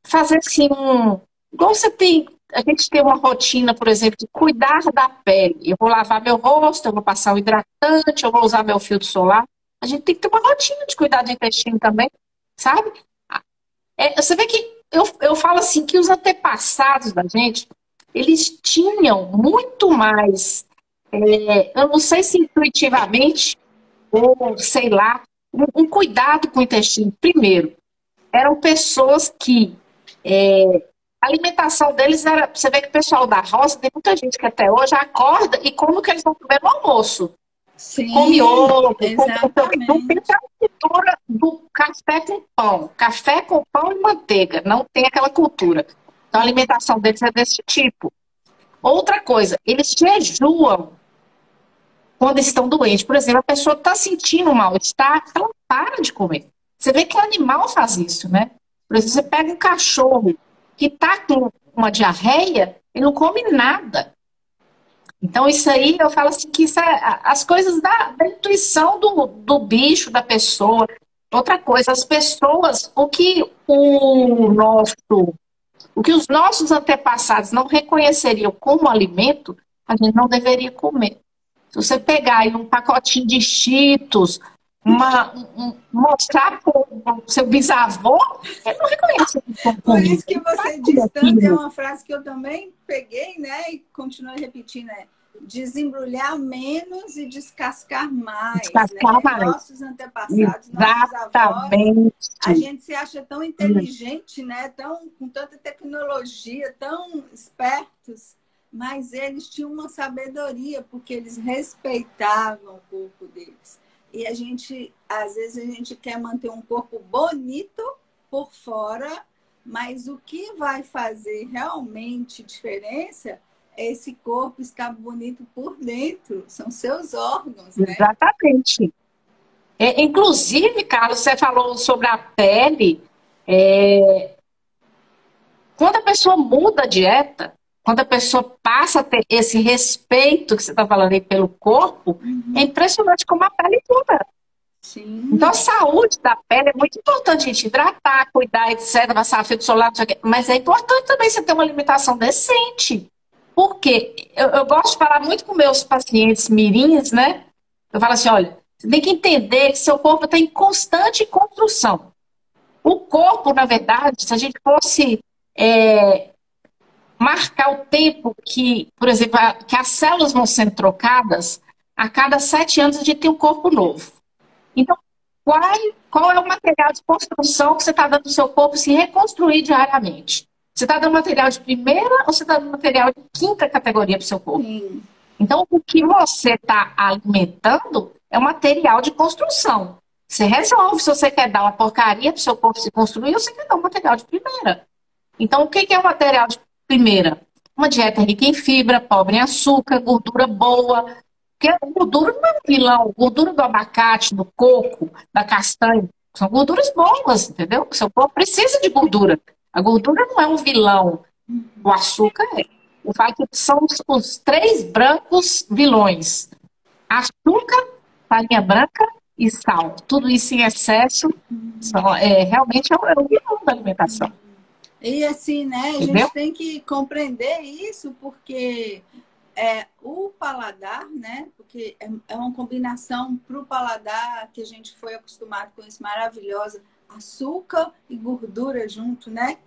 fazer assim igual a gente tem uma rotina, por exemplo, de cuidar da pele. Eu vou lavar meu rosto, eu vou passar o hidratante, eu vou usar meu filtro solar. A gente tem que ter uma rotina de cuidar do intestino também, sabe? Você vê que eu falo assim, que os antepassados da gente, eles tinham muito mais, eu não sei se intuitivamente, ou sei lá, um cuidado com o intestino. Primeiro, eram pessoas que a alimentação deles era. Você vê que o pessoal da roça, tem muita gente que até hoje acorda e come o que eles vão comer no almoço. Sim, come ovo, exatamente. não tem aquela cultura do café com pão. Café com pão e manteiga. Não tem aquela cultura. Então a alimentação deles é desse tipo. Outra coisa, eles jejuam quando estão doentes. Por exemplo, a pessoa está sentindo um mal-estar, ela para de comer. Você vê que o animal faz isso, né? Por exemplo, você pega um cachorro que está com uma diarreia, ele não come nada. Então, isso aí, eu falo assim, que isso as coisas da intuição do bicho, da pessoa. Outra coisa, as pessoas, o que os nossos antepassados não reconheceriam como alimento, a gente não deveria comer. Se você pegar aí um pacotinho de Cheetos, mostrar para o seu bisavô, ele não reconhece como Por comida. isso que você diz tanto, é uma frase que eu também peguei, né? E continuo repetindo, desembrulhar menos e descascar mais. Descascar né? mais. Nossos antepassados, nossos avós, a gente se acha tão inteligente, né? Com tanta tecnologia, tão espertos, mas eles tinham uma sabedoria, porque eles respeitavam o corpo deles. E às vezes a gente quer manter um corpo bonito por fora, mas o que vai fazer realmente diferença é esse corpo estar bonito por dentro. São seus órgãos, né? Exatamente. Inclusive, Carlos, você falou sobre a pele. Quando a pessoa muda a dieta, quando a pessoa passa a ter esse respeito que você está falando aí pelo corpo, é impressionante como a pele muda. Sim. Então, a saúde da pele é muito importante, a gente hidratar, cuidar, etc., passar filtro solar, não sei o quê. Mas é importante também você ter uma alimentação decente. Por quê? Eu gosto de falar muito com meus pacientes mirins, né? Eu falo assim, olha, você tem que entender que seu corpo está em constante construção. O corpo, na verdade, se a gente fosse marcar o tempo que, por exemplo, que as células vão sendo trocadas, a cada 7 anos a gente tem um corpo novo. Então, qual é o material de construção que você está dando para o seu corpo se reconstruir diariamente? Você está dando material de primeira ou você está dando material de quinta categoria para o seu corpo? Sim. Então, o que você está alimentando é um material de construção. Você resolve se você quer dar uma porcaria para o seu corpo se construir ou você quer dar um material de primeira. Então, o que é um material de primeira? Uma dieta rica em fibra, pobre em açúcar, gordura boa. Porque a gordura não é um vilão. Gordura do abacate, do coco, da castanha, são gorduras boas, entendeu? O seu corpo precisa de gordura. A gordura não é um vilão. O açúcar é. Eu falo que são os 3 brancos vilões. Açúcar, farinha branca e sal. Tudo isso em excesso realmente é o vilão da alimentação. E assim, né? A Entendeu? gente tem que compreender isso, porque o paladar, né? Porque é uma combinação para o paladar que a gente foi acostumado com isso, maravilhosa. Açúcar e gordura junto, né?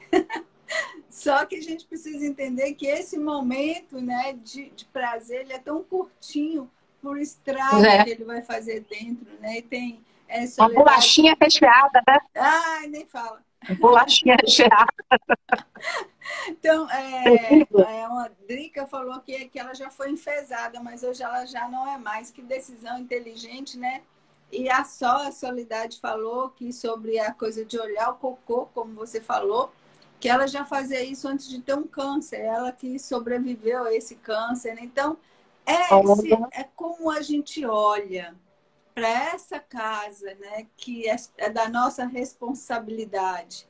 Só que a gente precisa entender que esse momento, né, de prazer, ele é tão curtinho por estrago que ele vai fazer dentro, né? E tem uma bolachinha recheada, né? Ai, nem fala. Bolachinha recheada. Então, uma Drica falou que ela já foi enfesada, mas hoje ela já não é mais. Que decisão inteligente, né? E a Solidade falou que sobre a coisa de olhar o cocô, como você falou, que ela já fazia isso antes de ter um câncer, ela que sobreviveu a esse câncer, né? Então, é como a gente olha para essa casa, né, que é da nossa responsabilidade,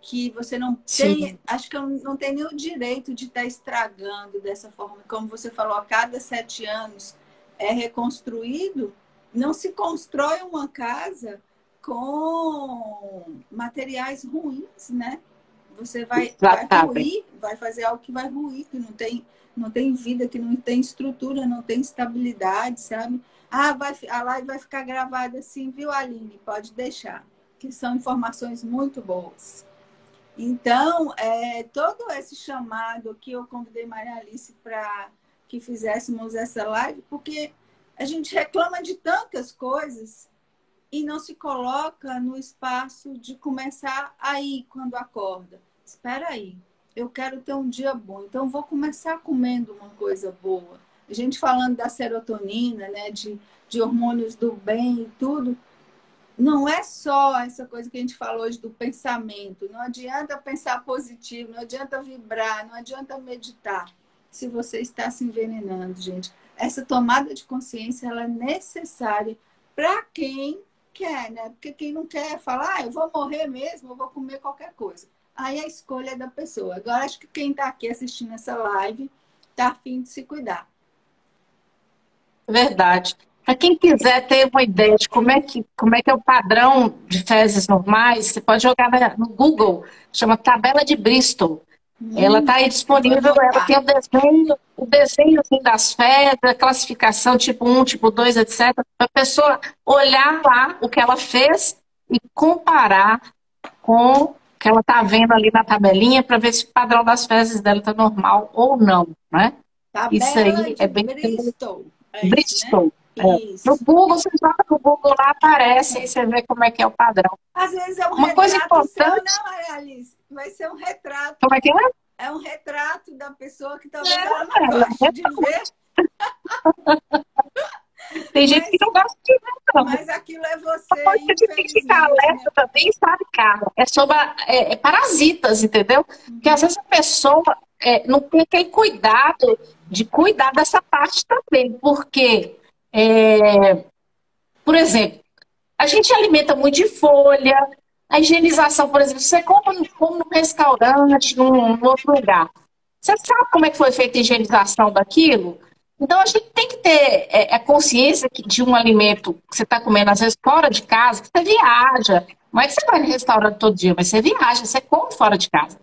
que você não tem, acho que eu não tenho nem o direito de estar estragando dessa forma. Como você falou, a cada 7 anos é reconstruído, não se constrói uma casa com materiais ruins, né? Você vai ruir, vai fazer algo que vai ruir, que não tem vida, que não tem estrutura, não tem estabilidade, sabe? A live vai ficar gravada assim, viu, Aline? Pode deixar, que são informações muito boas. Então, todo esse chamado que eu convidei Maria Alice para que fizéssemos essa live, porque a gente reclama de tantas coisas e não se coloca no espaço de começar aí, quando acorda. Espera aí, eu quero ter um dia bom, então vou começar comendo uma coisa boa. A gente falando da serotonina, né, de hormônios do bem e tudo, não é só essa coisa que a gente falou hoje do pensamento. Não adianta pensar positivo, não adianta vibrar, não adianta meditar se você está se envenenando, gente. Essa tomada de consciência ela é necessária para quem quer, né? Porque quem não quer falar, eu vou morrer mesmo, eu vou comer qualquer coisa. Aí a escolha é da pessoa. Agora, acho que quem está aqui assistindo essa live está a fim de se cuidar. Verdade. Para quem quiser ter uma ideia de como é que é o padrão de fezes normais, você pode jogar no Google, chama tabela de Bristol. Ela está aí disponível, ela tem o desenho assim, das fezes, a classificação tipo 1, tipo 2, etc. Para a pessoa olhar lá o que ela fez e comparar com o que ela está vendo ali na tabelinha para ver se o padrão das fezes dela está normal ou não, né? Tabela isso aí é bem Bristol. Bristol. Né? No Google, você joga no Google, lá aparece e você vê como é que é o padrão. Às vezes é uma coisa importante. Seu, não, Maria Alice? Vai ser um retrato. Como é que é? É um retrato da pessoa que talvez ela não goste de ver. Tem gente que não gosta de ver, não. Mas aquilo é você. A gente tem que ficar alerta também, sabe, Carla? É sobre parasitas, entendeu? Porque às vezes a pessoa não tem aquele cuidado de cuidar dessa parte também. Porque, por exemplo, a gente alimenta muito de folha, a higienização, por exemplo, você compra num restaurante, num outro lugar. Você sabe como é que foi feita a higienização daquilo? Então, a gente tem que ter a consciência de um alimento que você está comendo, às vezes, fora de casa, que você viaja. Não é que você vai no restaurante todo dia, mas você viaja, você come fora de casa.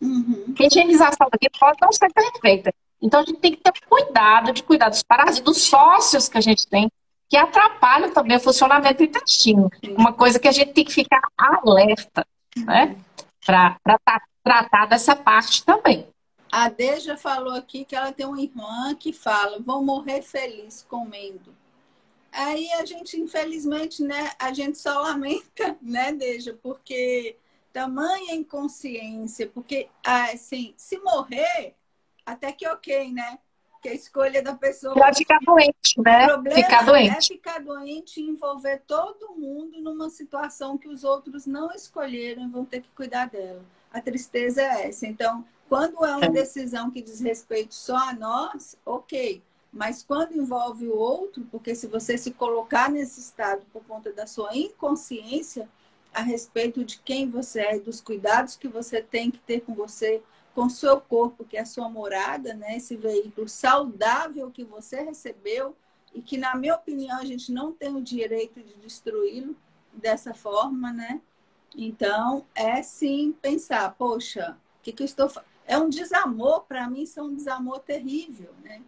Porque a higienização daquilo pode não ser perfeita. Então, a gente tem que ter cuidado de cuidar dos parasitas, dos sócios que a gente tem, que atrapalham também o funcionamento do intestino. Uma coisa que a gente tem que ficar alerta, né? Para tratar dessa parte também. A Deja falou aqui que ela tem uma irmã que fala, vão morrer feliz comendo. Aí a gente, infelizmente, né, a gente só lamenta, né, Deja, porque tamanha inconsciência, porque, assim, se morrer, até que ok, né? Que a escolha da pessoa... Vai ficar doente, né? O problema ficar doente. É ficar doente e envolver todo mundo numa situação que os outros não escolheram e vão ter que cuidar dela. A tristeza é essa. Então, quando é uma decisão que diz respeito só a nós, ok. Mas quando envolve o outro, porque se você se colocar nesse estado por conta da sua inconsciência a respeito de quem você é e dos cuidados que você tem que ter com você, com o seu corpo, que é a sua morada, né? Esse veículo saudável que você recebeu e que, na minha opinião, a gente não tem o direito de destruí-lo dessa forma, né? Então, é sim pensar, poxa, o que eu estou fazendo? É um desamor, para mim, isso é um desamor terrível, né?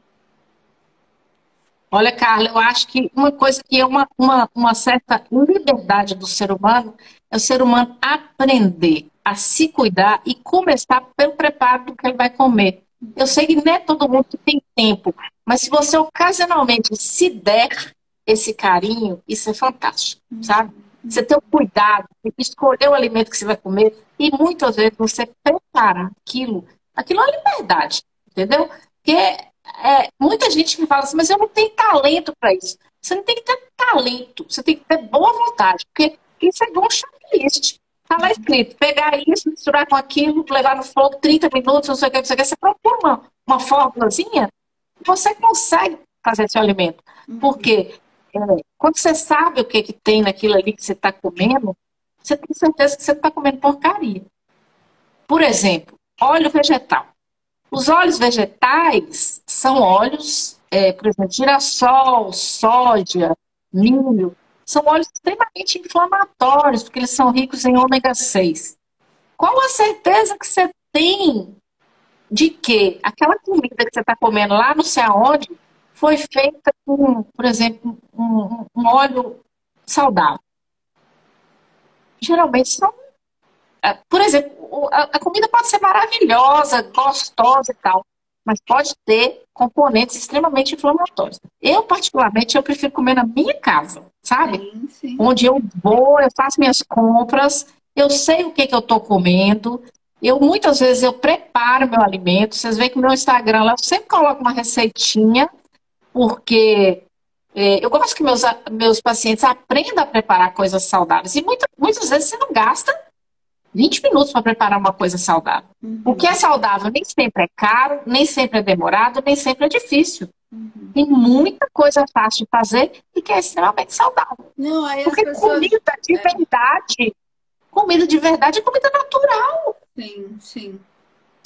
Olha, Carla, eu acho que uma coisa que é uma certa liberdade do ser humano é o ser humano aprender a se cuidar e começar pelo preparo do que ele vai comer. Eu sei que não é todo mundo que tem tempo, mas se você ocasionalmente se der esse carinho, isso é fantástico, sabe? Você ter o cuidado de escolher o alimento que você vai comer e muitas vezes você preparar aquilo é uma liberdade, entendeu? Porque muita gente que fala assim, mas eu não tenho talento para isso. Você não tem que ter talento, você tem que ter boa vontade, porque isso é igual um checklist. Está lá escrito, pegar isso, misturar com aquilo, levar no fogo 30 minutos, não sei o que, não sei o que. Você procura uma fórmulazinha, você consegue fazer seu alimento. Porque quando você sabe o que tem naquilo ali que você está comendo, você tem certeza que você está comendo porcaria. Por exemplo, óleo vegetal. Os óleos vegetais são óleos, por exemplo, girassol, soja, milho, são óleos extremamente inflamatórios, porque eles são ricos em ômega 6. Qual a certeza que você tem de que aquela comida que você está comendo lá não sei aonde foi feita com, por exemplo, um óleo saudável? Geralmente são. Por exemplo, a comida pode ser maravilhosa, gostosa e tal, mas pode ter componentes extremamente inflamatórios. Eu, particularmente, eu prefiro comer na minha casa, sabe? Sim, sim. Onde eu vou, eu faço minhas compras, eu sei o que eu estou comendo, muitas vezes eu preparo meu alimento. Vocês veem que no meu Instagram lá eu sempre coloco uma receitinha, porque eu gosto que meus pacientes aprendam a preparar coisas saudáveis. E muitas vezes você não gasta 20 minutos para preparar uma coisa saudável. O que é saudável nem sempre é caro, nem sempre é demorado, nem sempre é difícil. Tem muita coisa fácil de fazer e que é extremamente saudável. Não, aí porque as pessoas... comida de verdade é comida natural. Sim, sim.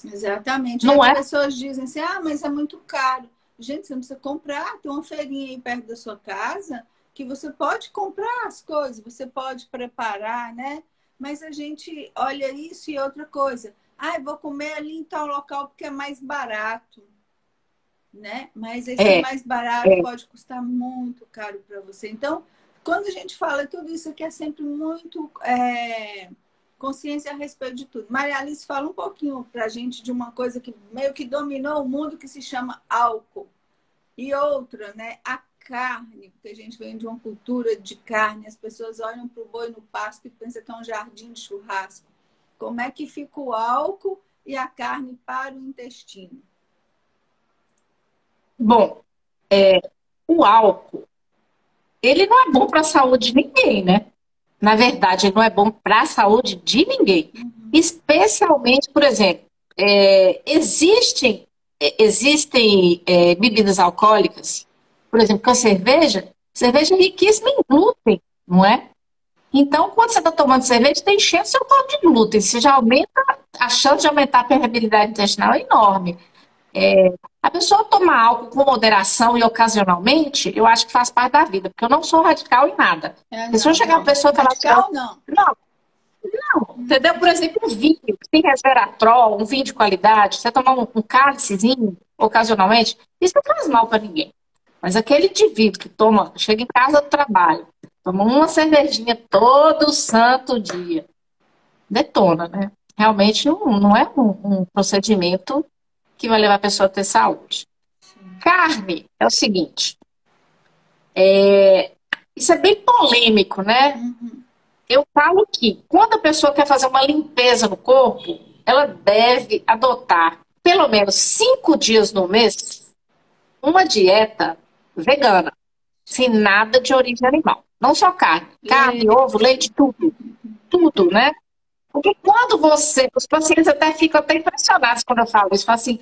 Exatamente. Não as é? pessoas dizem assim, mas é muito caro. Gente, você não precisa comprar. Tem uma feirinha aí perto da sua casa que você pode comprar as coisas, você pode preparar, né? Mas a gente olha isso e outra coisa. Eu vou comer ali em tal local porque é mais barato, né? Mas esse mais barato pode custar muito caro para você. Então, quando a gente fala tudo isso aqui, é sempre muito consciência a respeito de tudo. Maria Alice, fala um pouquinho para a gente de uma coisa que meio que dominou o mundo, que se chama álcool. E outra, né? A carne, porque a gente vem de uma cultura de carne, as pessoas olham para o boi no pasto e pensam que é um jardim de churrasco. Como é que fica o álcool e a carne para o intestino? Bom, o álcool, ele não é bom para a saúde de ninguém, né? Na verdade, ele não é bom para a saúde de ninguém. Especialmente, por exemplo, existem bebidas alcoólicas, por exemplo, com a cerveja é riquíssima em glúten, não é? Então, quando você está tomando cerveja, está enchendo seu corpo de glúten. Você já aumenta, a chance de aumentar a permeabilidade intestinal é enorme. A pessoa tomar álcool com moderação e ocasionalmente, eu acho que faz parte da vida, porque eu não sou radical em nada. Se eu chegar uma pessoa e falar assim, não, entendeu? Por exemplo, um vinho que tem resveratrol, um vinho de qualidade, você tomar um cálicezinho ocasionalmente, isso não faz mal para ninguém. Mas aquele indivíduo que chega em casa do trabalho, toma uma cervejinha todo santo dia, detona, né? Realmente não é um procedimento que vai levar a pessoa a ter saúde. Carne é o seguinte, isso é bem polêmico, né? Eu falo que quando a pessoa quer fazer uma limpeza no corpo, ela deve adotar pelo menos 5 dias no mês uma dieta vegana, sem nada de origem animal. Não só carne, ovo, leite, tudo, né? Porque quando os pacientes até ficam impressionados quando eu falo isso, falam assim,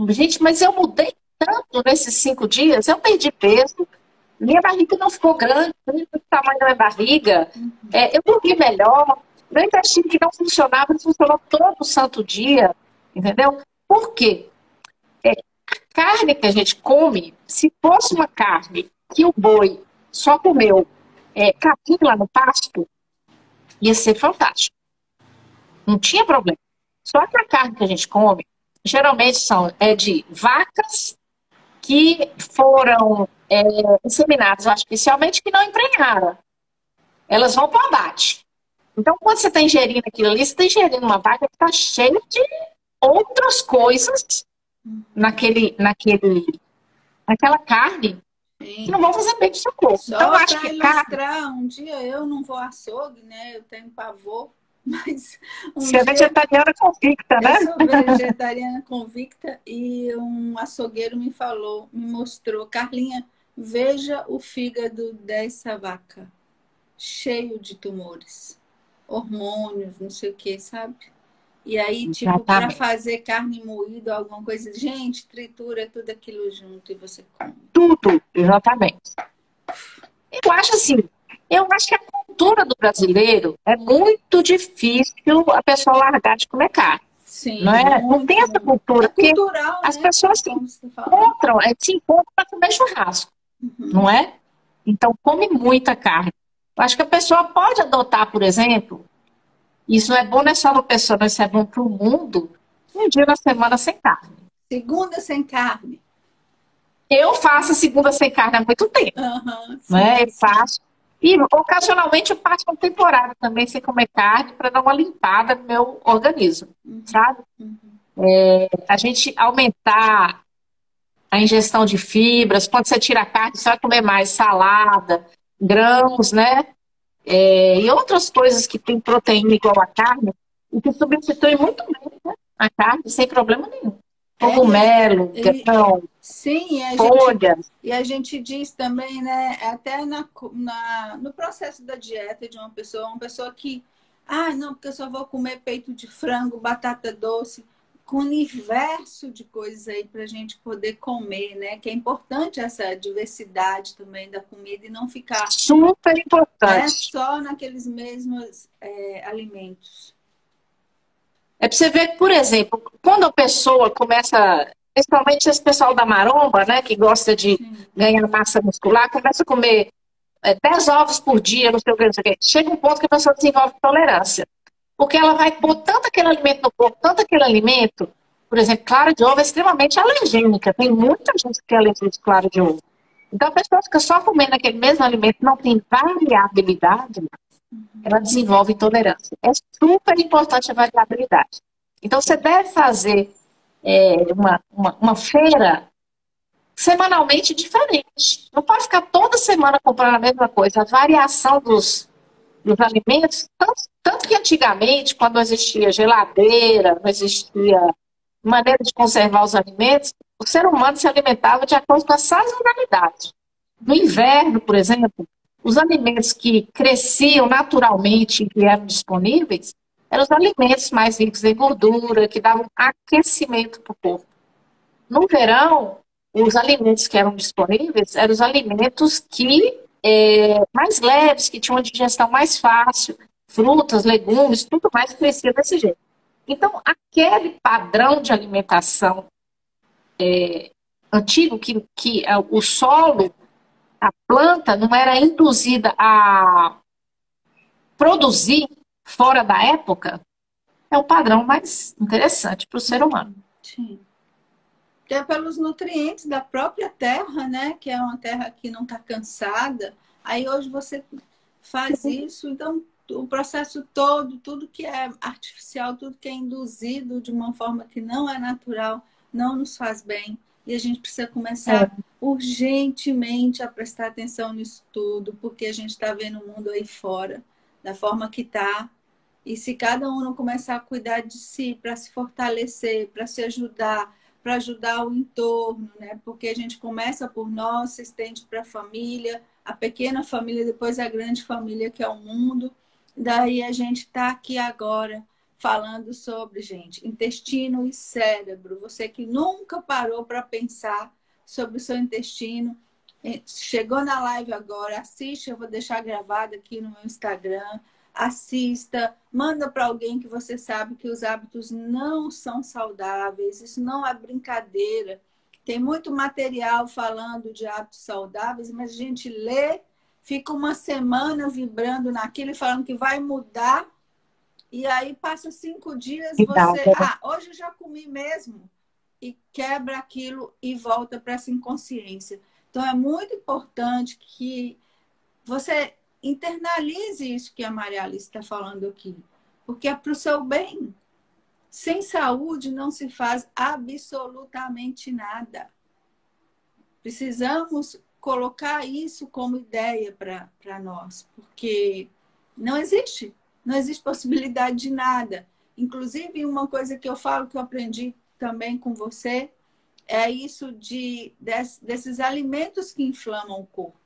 gente, mas eu mudei tanto nesses 5 dias, eu perdi peso, minha barriga não ficou grande, o tamanho da minha barriga, eu dormi melhor, meu intestino que não funcionava, funcionou todo santo dia, entendeu? Por quê? A carne que a gente come, se fosse uma carne que o boi só comeu capim lá no pasto, ia ser fantástico. Não tinha problema. Só que a carne que a gente come, geralmente é de vacas que foram inseminadas artificialmente, que não emprenharam. Elas vão para o abate. Então, quando você está ingerindo aquilo ali, você está ingerindo uma vaca que está cheia de outras coisas naquela carne que não vão fazer bem para o seu corpo. Só Então, eu acho para que carne... ilustrar, um dia eu não vou açougue, né? Eu tenho pavor, mas um Você é dia vegetariana convicta, eu né? sou vegetariana convicta e um açougueiro me falou, me mostrou, Carlinha, veja o fígado dessa vaca, cheio de tumores, hormônios, não sei o que, sabe? E aí, tipo, para Exatamente. fazer carne moída, alguma coisa, gente, tritura tudo aquilo junto e você come. Tudo, exatamente. Eu acho assim, eu acho que a cultura do brasileiro é muito difícil a pessoa largar de comer carne. Sim, Não é? Não muito, tem essa muito. cultura, É porque cultural, as né? pessoas Como você fala. se encontram para comer churrasco, não é? Então, come muita carne. Eu acho que a pessoa pode adotar, por exemplo, isso não é bom não é só para a pessoa, mas isso é bom para o mundo, um dia na semana sem carne. Segunda sem carne. Eu faço segunda sem carne há muito tempo, não Sim, é? Eu sim. faço. E ocasionalmente eu passo uma temporada também sem comer carne para dar uma limpada no meu organismo, sabe? A gente aumentar a ingestão de fibras, quando você tira a carne, você vai comer mais salada, grãos, né? E outras coisas que tem proteína igual a carne, e que substitui muito bem, né, a carne sem problema nenhum. É, Cogumelo, grão, sim, folhas. e a gente diz também, né, até no processo da dieta de uma pessoa que, não, porque eu só vou comer peito de frango, batata doce, com um universo de coisas aí para a gente poder comer, né? Que é importante essa diversidade também da comida e não ficar, Super né, importante. só naqueles mesmos alimentos. É para você ver, por exemplo, quando a pessoa começa, principalmente esse pessoal da maromba, né, que gosta de Sim. ganhar massa muscular, começa a comer 10 ovos por dia, não sei o que, não sei o que. Chega um ponto que a pessoa desenvolve intolerância. Porque ela vai pôr tanto aquele alimento no corpo, tanto aquele alimento, por exemplo, clara de ovo é extremamente alergênica. Tem muita gente que tem alergia de clara de ovo. Então a pessoa fica só comendo aquele mesmo alimento, não tem variabilidade, ela desenvolve intolerância. É super importante a variabilidade. Então você deve fazer uma feira semanalmente diferente. Não pode ficar toda semana comprando a mesma coisa. A variação dos alimentos, tanto que antigamente, quando não existia geladeira, não existia maneira de conservar os alimentos, o ser humano se alimentava de acordo com a sazonalidade. No inverno, por exemplo, os alimentos que cresciam naturalmente e que eram disponíveis eram os alimentos mais ricos em gordura, que davam aquecimento para o corpo. No verão, os alimentos que eram disponíveis eram os alimentos que mais leves, que tinham uma digestão mais fácil, frutas, legumes, tudo mais crescia desse jeito. Então, aquele padrão de alimentação antigo, que o solo, a planta, não era induzida a produzir fora da época, é o padrão mais interessante para o ser humano. Sim. Que é pelos nutrientes da própria terra, né? Que é uma terra que não está cansada. Aí hoje você faz isso, então o processo todo, tudo que é artificial, tudo que é induzido de uma forma que não é natural, não nos faz bem. E a gente precisa começar urgentemente a prestar atenção nisso tudo, porque a gente está vendo o mundo aí fora, da forma que está. E se cada um não começar a cuidar de si, para se fortalecer, para se ajudar, para ajudar o entorno, né? Porque a gente começa por nós, se estende para a pequena família, depois a grande família, que é o mundo. Daí a gente está aqui agora falando sobre, gente, intestino e cérebro. Você que nunca parou para pensar sobre o seu intestino, chegou na live agora, assiste, eu vou deixar gravado aqui no meu Instagram. Assista, manda para alguém que você sabe que os hábitos não são saudáveis, isso não é brincadeira. Tem muito material falando de hábitos saudáveis, mas a gente lê, fica uma semana vibrando naquilo e falando que vai mudar, e aí passa 5 dias, você, hoje eu já comi mesmo, e quebra aquilo e volta para essa inconsciência. Então é muito importante que você internalize isso que a Maria Alice está falando aqui, porque é para o seu bem. Sem saúde não se faz absolutamente nada. Precisamos colocar isso como ideia para nós, porque não existe possibilidade de nada. Inclusive, uma coisa que eu falo, que eu aprendi também com você, é isso desses alimentos que inflamam o corpo.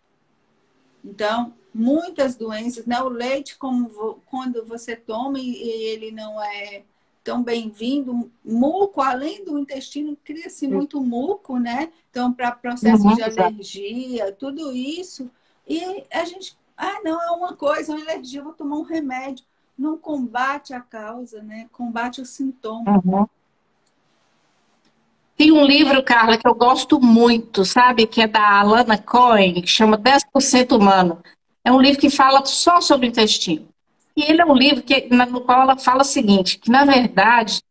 Então, muitas doenças, né? O leite, quando você toma e ele não é tão bem-vindo, muco, além do intestino, cria-se muito muco, né? Então, para processos de alergia, tudo isso. E a gente, não, é uma coisa, é uma alergia, eu vou tomar um remédio. Não combate a causa, né? Combate o sintoma. Tem um livro, Carla, que eu gosto muito, sabe? Que é da Alana Cohen, que chama 10% Humano. É um livro que fala só sobre o intestino. E ele é um livro no qual ela fala o seguinte, que na verdade,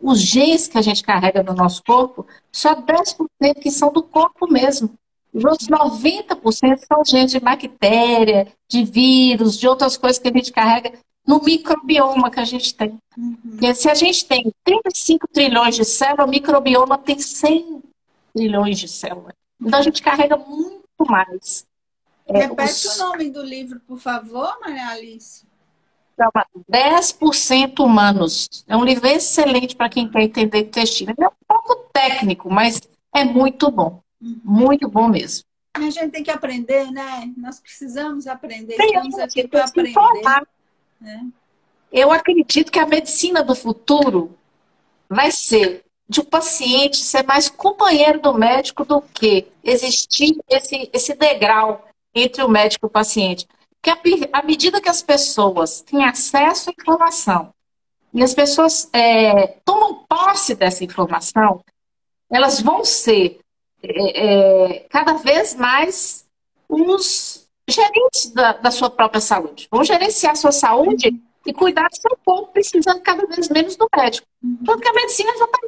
os genes que a gente carrega no nosso corpo, só 10% que são do corpo mesmo. Os outros 90% são genes de bactéria, de vírus, de outras coisas que a gente carrega no microbioma que a gente tem. Porque se a gente tem 35 trilhões de células, o microbioma tem 100 trilhões de células. Então a gente carrega muito mais. Repete o nome do livro, por favor, Maria Alice. Chama 10% Humanos. É um livro excelente para quem quer entender intestino. Ele é um pouco técnico, mas é muito bom. Muito bom mesmo. A gente tem que aprender, né? Nós precisamos aprender. Estamos aqui para aprender. Né? Eu acredito que a medicina do futuro vai ser de um paciente ser mais companheiro do médico do que existir esse degrau entre o médico e o paciente. Porque à medida que as pessoas têm acesso à informação e as pessoas tomam posse dessa informação, elas vão ser cada vez mais os gerentes da sua própria saúde. Vão gerenciar a sua saúde e cuidar do seu corpo, precisando cada vez menos do médico. Porque a medicina já está,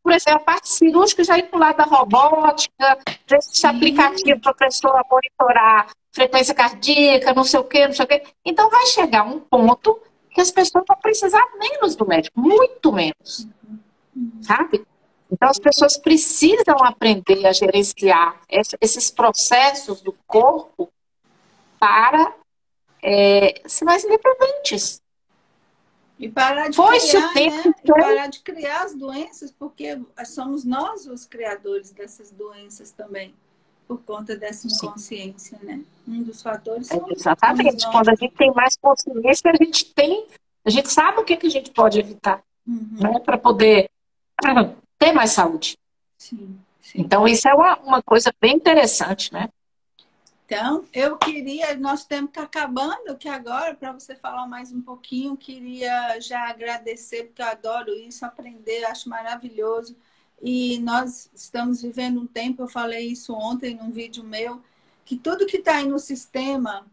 por exemplo, a parte cirúrgica já ir para o lado da robótica, já existe aplicativo para a pessoa monitorar frequência cardíaca, não sei o quê, não sei o quê. Então vai chegar um ponto que as pessoas vão precisar menos do médico, muito menos. Sabe? Então as pessoas precisam aprender a gerenciar esses processos do corpo para ser mais independentes. E parar de criar, né? E parar de criar as doenças, porque somos nós os criadores dessas doenças também, por conta dessa inconsciência, né? Um dos fatores exatamente. Quando a gente tem mais consciência, a gente sabe o que a gente pode evitar, né? Para poder ter mais saúde. Sim. Então, isso é uma coisa bem interessante, né? Então, nosso tempo está acabando, que agora, para você falar mais um pouquinho, queria já agradecer, porque eu adoro isso, aprender, acho maravilhoso. E nós estamos vivendo um tempo, eu falei isso ontem num vídeo meu, que tudo que está aí no sistema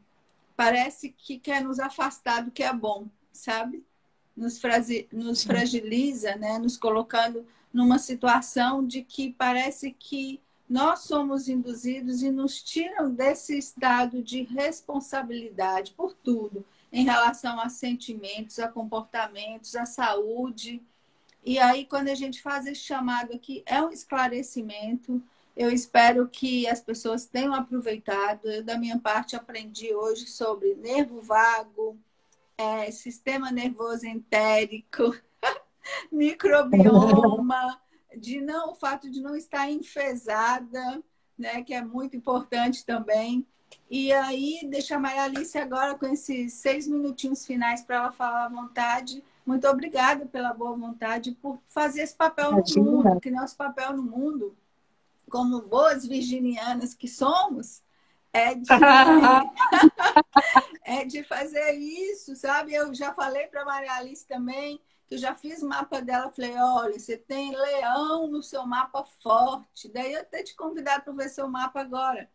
parece que quer nos afastar do que é bom, sabe? Nos fragiliza, né? Nos colocando numa situação de que parece que nós somos induzidos e nos tiram desse estado de responsabilidade por tudo, em relação a sentimentos, a comportamentos, a saúde. E aí, quando a gente faz esse chamado aqui, é um esclarecimento. Eu espero que as pessoas tenham aproveitado. Eu, da minha parte, aprendi hoje sobre nervo vago, sistema nervoso entérico, microbioma, o fato de não estar enfesada, né, que é muito importante também. E aí, deixa a Maria Alice agora com esses 6 minutinhos finais para ela falar à vontade. Muito obrigada pela boa vontade, por fazer esse papel no mundo, que nosso papel no mundo, como boas virginianas que somos, é de fazer isso, sabe? Eu já falei para a Maria Alice também, que eu já fiz o mapa dela, falei, olha, você tem leão no seu mapa forte, daí eu até te convidar para ver seu mapa agora,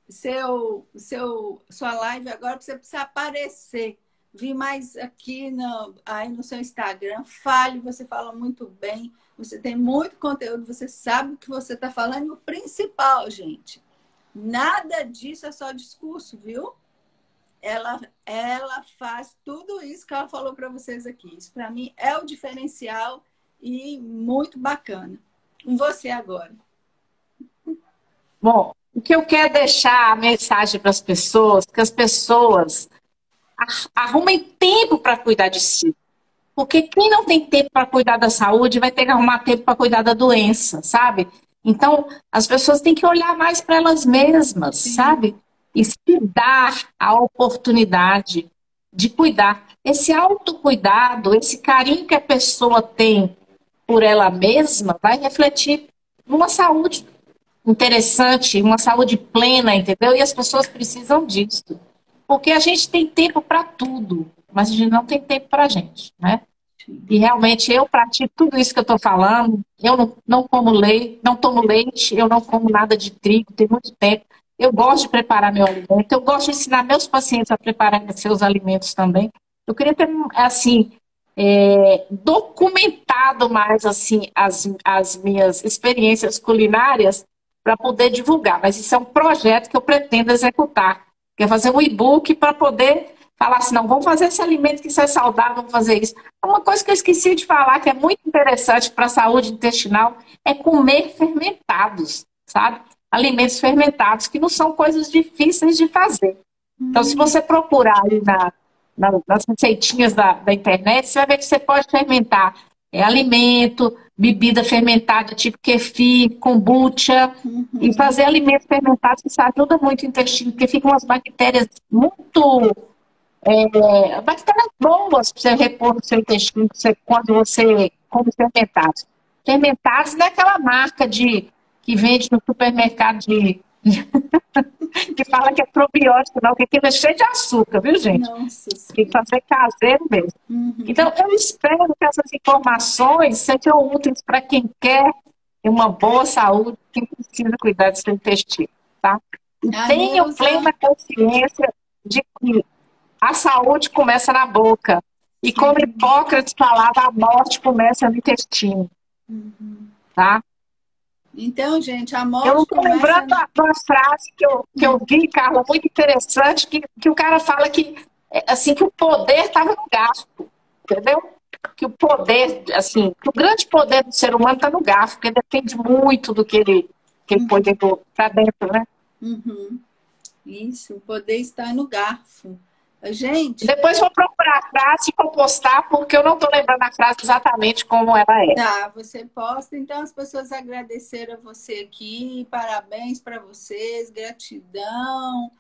sua live agora, você precisa aparecer, vir mais aqui aí no seu Instagram, você fala muito bem, você tem muito conteúdo, você sabe o que você está falando, e o principal, gente, nada disso é só discurso, viu? Ela faz tudo isso que ela falou para vocês aqui. Isso, para mim, é o diferencial e muito bacana. Com você agora. Bom, O que eu quero deixar a mensagem para as pessoas, que as pessoas arrumem tempo para cuidar de si. Porque quem não tem tempo para cuidar da saúde vai ter que arrumar tempo para cuidar da doença, sabe? Então, as pessoas têm que olhar mais para elas mesmas, sabe? E se dar a oportunidade de cuidar. Esse autocuidado, esse carinho que a pessoa tem por ela mesma, vai refletir numa saúde interessante, uma saúde plena, entendeu? E as pessoas precisam disso. Porque a gente tem tempo para tudo, mas a gente não tem tempo para a gente, né? E realmente eu pratico tudo isso que eu estou falando. Eu não como leite, não tomo leite, eu não como nada de trigo, tem muito tempo. Eu gosto de preparar meu alimento, eu gosto de ensinar meus pacientes a preparar seus alimentos também. Eu queria ter, assim, documentado mais, assim, as minhas experiências culinárias para poder divulgar. Mas isso é um projeto que eu pretendo executar. Quer fazer um e-book para poder falar assim, não, vamos fazer esse alimento que isso é saudável, vamos fazer isso. Uma coisa que eu esqueci de falar, que é muito interessante para a saúde intestinal, é comer fermentados, sabe? Alimentos fermentados, que não são coisas difíceis de fazer. Então, se você procurar aí nas receitinhas da internet, você vai ver que você pode fermentar alimento, bebida fermentada, tipo kefir, kombucha, e fazer alimentos fermentados, isso ajuda muito o intestino, porque ficam umas bactérias muito... bactérias boas para você repor no seu intestino quando você come fermentados. Fermentados não é aquela marca que vende no supermercado que fala que é probiótico, não, que aquilo é cheio de açúcar, viu, gente? Nossa, tem que fazer caseiro mesmo. Então, eu espero que essas informações sejam úteis para quem quer ter uma boa saúde, quem precisa cuidar do seu intestino, tá? E tenho plena consciência de que a saúde começa na boca. E como Hipócrates falava, a morte começa no intestino. Tá? Então, gente, a morte. Eu não estou lembrando uma frase que eu vi, Carla, muito interessante, que o cara fala que, assim, que o poder estava no garfo, entendeu? Que o poder, assim, que o grande poder do ser humano está no garfo, porque depende muito do que ele põe para dentro, né? Isso, o poder está no garfo. Gente... Depois vou procurar a frase e vou postar, porque eu não estou lembrando a frase exatamente como ela é. Tá, você posta. Então, as pessoas agradeceram a você aqui. Parabéns para vocês, gratidão.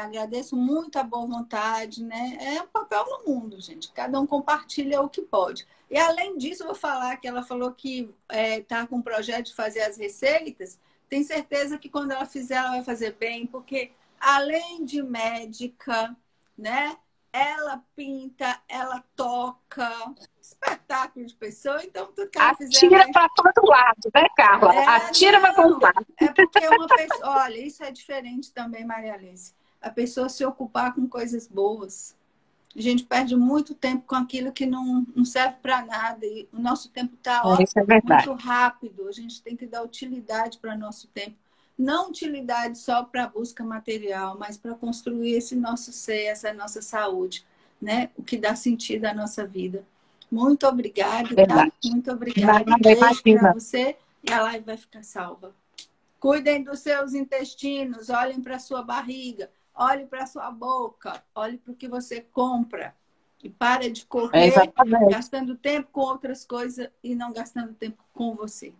Agradeço muito a boa vontade, né? É um papel no mundo, gente. Cada um compartilha o que pode. E, além disso, eu vou falar que ela falou que está com um projeto de fazer as receitas. Tenho certeza que quando ela fizer, ela vai fazer bem, porque, além de médica... né? Ela pinta, ela toca, espetáculo de pessoa, então tudo que ela fizer... Atira para todo lado, né, Carla? Atira para todo lado. É porque uma pessoa... Olha, isso é diferente também, Maria Alice. A pessoa se ocupar com coisas boas. A gente perde muito tempo com aquilo que não serve para nada. E o nosso tempo está muito rápido. A gente tem que dar utilidade para o nosso tempo. Não utilidade só para busca material, mas para construir esse nosso ser, essa nossa saúde, né? O que dá sentido à nossa vida. Muito obrigada, tá? Muito obrigada. Beijo para você e a live vai ficar salva. Cuidem dos seus intestinos, olhem para a sua barriga, olhem para a sua boca, olhem para o que você compra. E para de correr gastando tempo com outras coisas e não gastando tempo com você.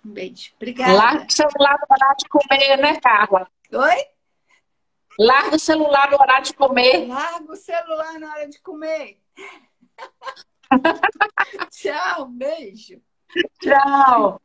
Um beijo. Obrigada. Larga o celular no horário de comer, né, Carla? Oi? Larga o celular no horário de comer. Larga o celular na hora de comer. Tchau, beijo. Tchau.